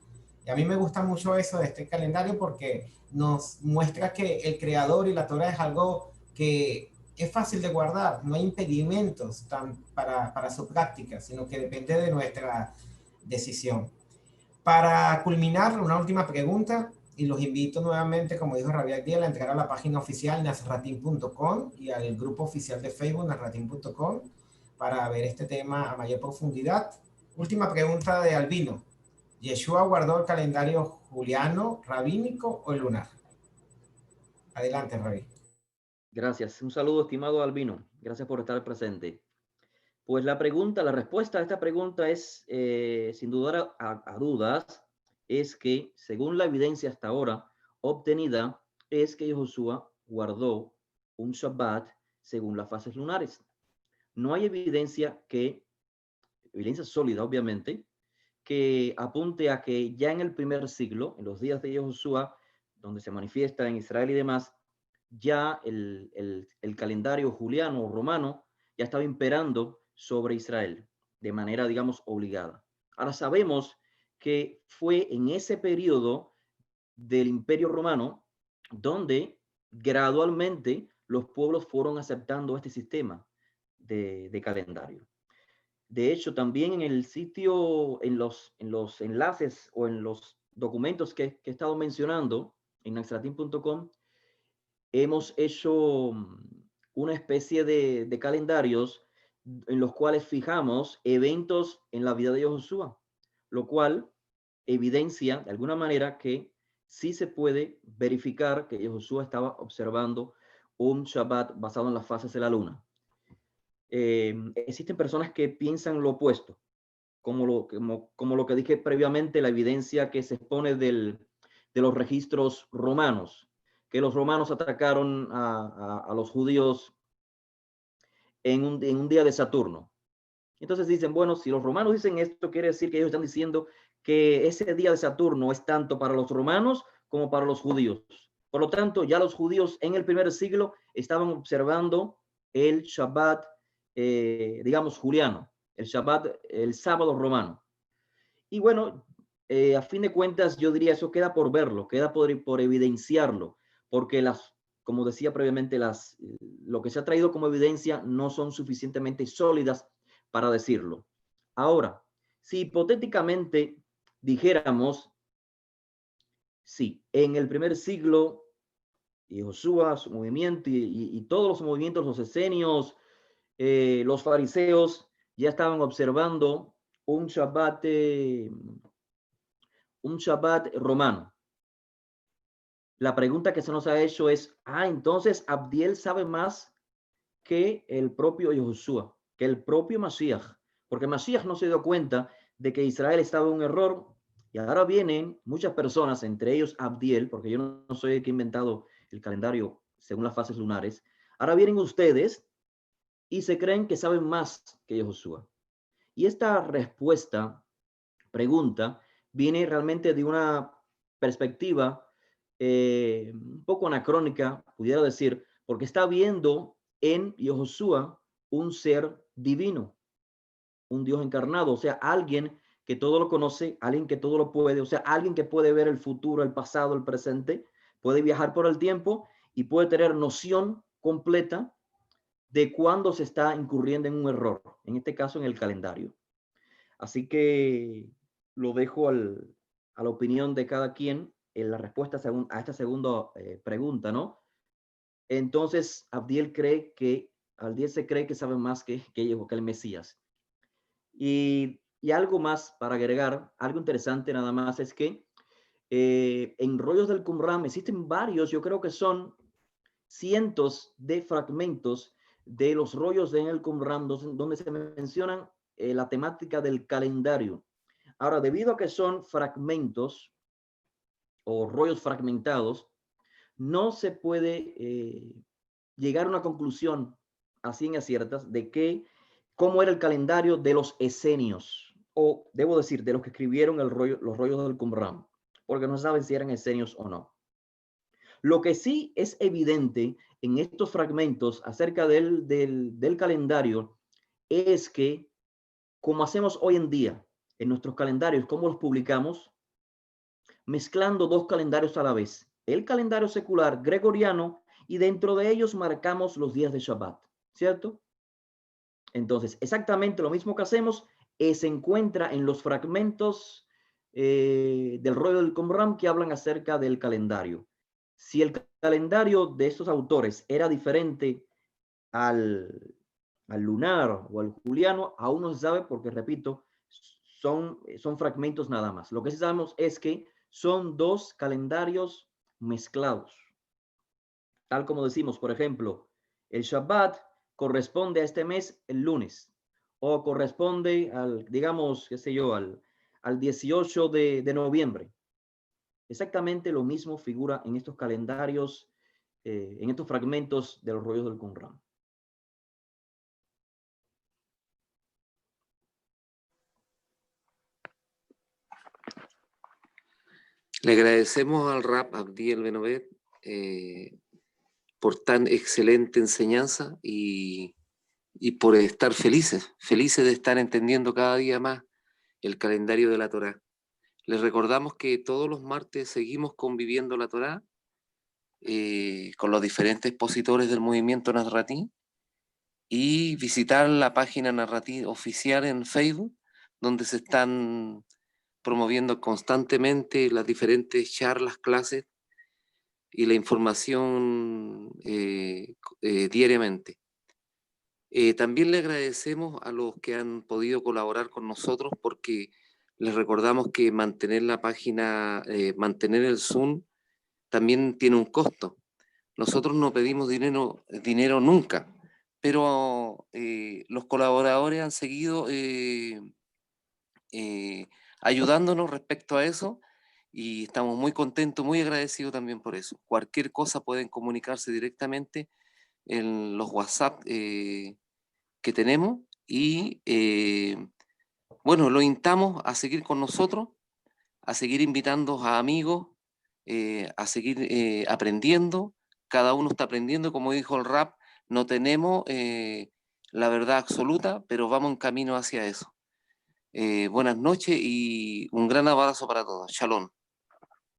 Y a mí me gusta mucho eso de este calendario, porque nos muestra que el Creador y la Torah es algo que es fácil de guardar, no hay impedimentos para su práctica, sino que depende de nuestra decisión. Para culminar, una última pregunta, y los invito nuevamente, como dijo Rabia Agdiel, a entrar a la página oficial nasratin.com y al grupo oficial de Facebook nasratin.com para ver este tema a mayor profundidad. Última pregunta de Albino. ¿Yeshua guardó el calendario juliano, rabínico o lunar? Adelante, Rabí. Gracias. Un saludo, estimado Albino. Gracias por estar presente. Pues la respuesta a esta pregunta es, sin dudar a dudas, es que según la evidencia hasta ahora obtenida, es que Josué guardó un Shabbat según las fases lunares. No hay evidencia sólida, obviamente, que apunte a que ya en el primer siglo, en los días de Josué, donde se manifiesta en Israel y demás, ya el calendario juliano o romano ya estaba imperando sobre Israel de manera, digamos, obligada. Ahora sabemos que fue en ese periodo del Imperio Romano donde gradualmente los pueblos fueron aceptando este sistema de calendario. De hecho, también en el sitio, en los enlaces o en los documentos que he estado mencionando en nasratin.com, hemos hecho una especie de calendarios en los cuales fijamos eventos en la vida de Josué, lo cual evidencia de alguna manera que sí se puede verificar que Josué estaba observando un Shabbat basado en las fases de la luna. Existen personas que piensan lo opuesto, como lo que dije previamente, la evidencia que se expone de los registros romanos, que los romanos atacaron a los judíos en un día de Saturno. Entonces dicen, bueno, si los romanos dicen esto, quiere decir que ellos están diciendo que ese día de Saturno es tanto para los romanos como para los judíos. Por lo tanto, ya los judíos en el primer siglo estaban observando el Shabbat, digamos, juliano, el Shabbat, el sábado romano. Y bueno, a fin de cuentas, yo diría eso queda por verlo, queda por evidenciarlo, porque como decía previamente, lo que se ha traído como evidencia no son suficientemente sólidas para decirlo. Ahora, si hipotéticamente dijéramos, sí, en el primer siglo, y Josué, su movimiento y todos los movimientos, los esenios, los fariseos, ya estaban observando un Shabbat romano. La pregunta que se nos ha hecho es, entonces Abdiel sabe más que el propio Josué, que el propio Mashiach, porque Mashiach no se dio cuenta de que Israel estaba en un error, y ahora vienen muchas personas, entre ellos Abdiel, porque yo no soy el que ha inventado el calendario según las fases lunares, ahora vienen ustedes y se creen que saben más que Josué. Y esta pregunta, viene realmente de una perspectiva un poco anacrónica, pudiera decir, porque está viendo en Josué un ser divino, un Dios encarnado, o sea, alguien que todo lo conoce, alguien que todo lo puede, o sea, alguien que puede ver el futuro, el pasado, el presente, puede viajar por el tiempo y puede tener noción completa de cuándo se está incurriendo en un error, en este caso en el calendario. Así que lo dejo a la opinión de cada quien en la respuesta a esta segunda pregunta, ¿no? Entonces, Abdiel se cree que sabe más que el Mesías. Y algo más para agregar, algo interesante nada más, es que en rollos del Qumran existen varios, yo creo que son cientos de fragmentos de los rollos en el Qumran donde se mencionan la temática del calendario. Ahora, debido a que son fragmentos o rollos fragmentados, no se puede llegar a una conclusión así en ciertas de cómo era el calendario de los esenios, o debo decir, de los que escribieron los rollos del Qumran, porque no saben si eran esenios o no. Lo que sí es evidente en estos fragmentos acerca del calendario es que, como hacemos hoy en día en nuestros calendarios, cómo los publicamos, mezclando dos calendarios a la vez, el calendario secular gregoriano y dentro de ellos marcamos los días de Shabbat, ¿cierto? Entonces, exactamente lo mismo que hacemos se encuentra en los fragmentos del rollo del Qumran que hablan acerca del calendario. Si el calendario de estos autores era diferente al lunar o al juliano, aún no se sabe porque, repito, son fragmentos nada más. Lo que sí sabemos es que son dos calendarios mezclados. Tal como decimos, por ejemplo, el Shabbat corresponde a este mes el lunes, o corresponde al, digamos, qué sé yo, al 18 de noviembre. Exactamente lo mismo figura en estos calendarios, en estos fragmentos de los rollos del Qumran. Le agradecemos al Rab Abdi El Benovet por tan excelente enseñanza y por estar felices de estar entendiendo cada día más el calendario de la Torá. Les recordamos que todos los martes seguimos conviviendo la Torá con los diferentes expositores del movimiento Nazratí y visitar la página Nazratí oficial en Facebook, donde se están promoviendo constantemente las diferentes charlas, clases y la información diariamente. También le agradecemos a los que han podido colaborar con nosotros porque les recordamos que mantener la página, mantener el Zoom también tiene un costo. Nosotros no pedimos dinero nunca, pero los colaboradores han seguido ayudándonos respecto a eso y estamos muy contentos, muy agradecidos también por eso. Cualquier cosa pueden comunicarse directamente en los WhatsApp que tenemos y bueno, lo invitamos a seguir con nosotros, a seguir invitando a amigos, a seguir aprendiendo. Cada uno está aprendiendo, como dijo el Rab, no tenemos la verdad absoluta, pero vamos en camino hacia eso. Buenas noches y un gran abrazo para todos. Shalom.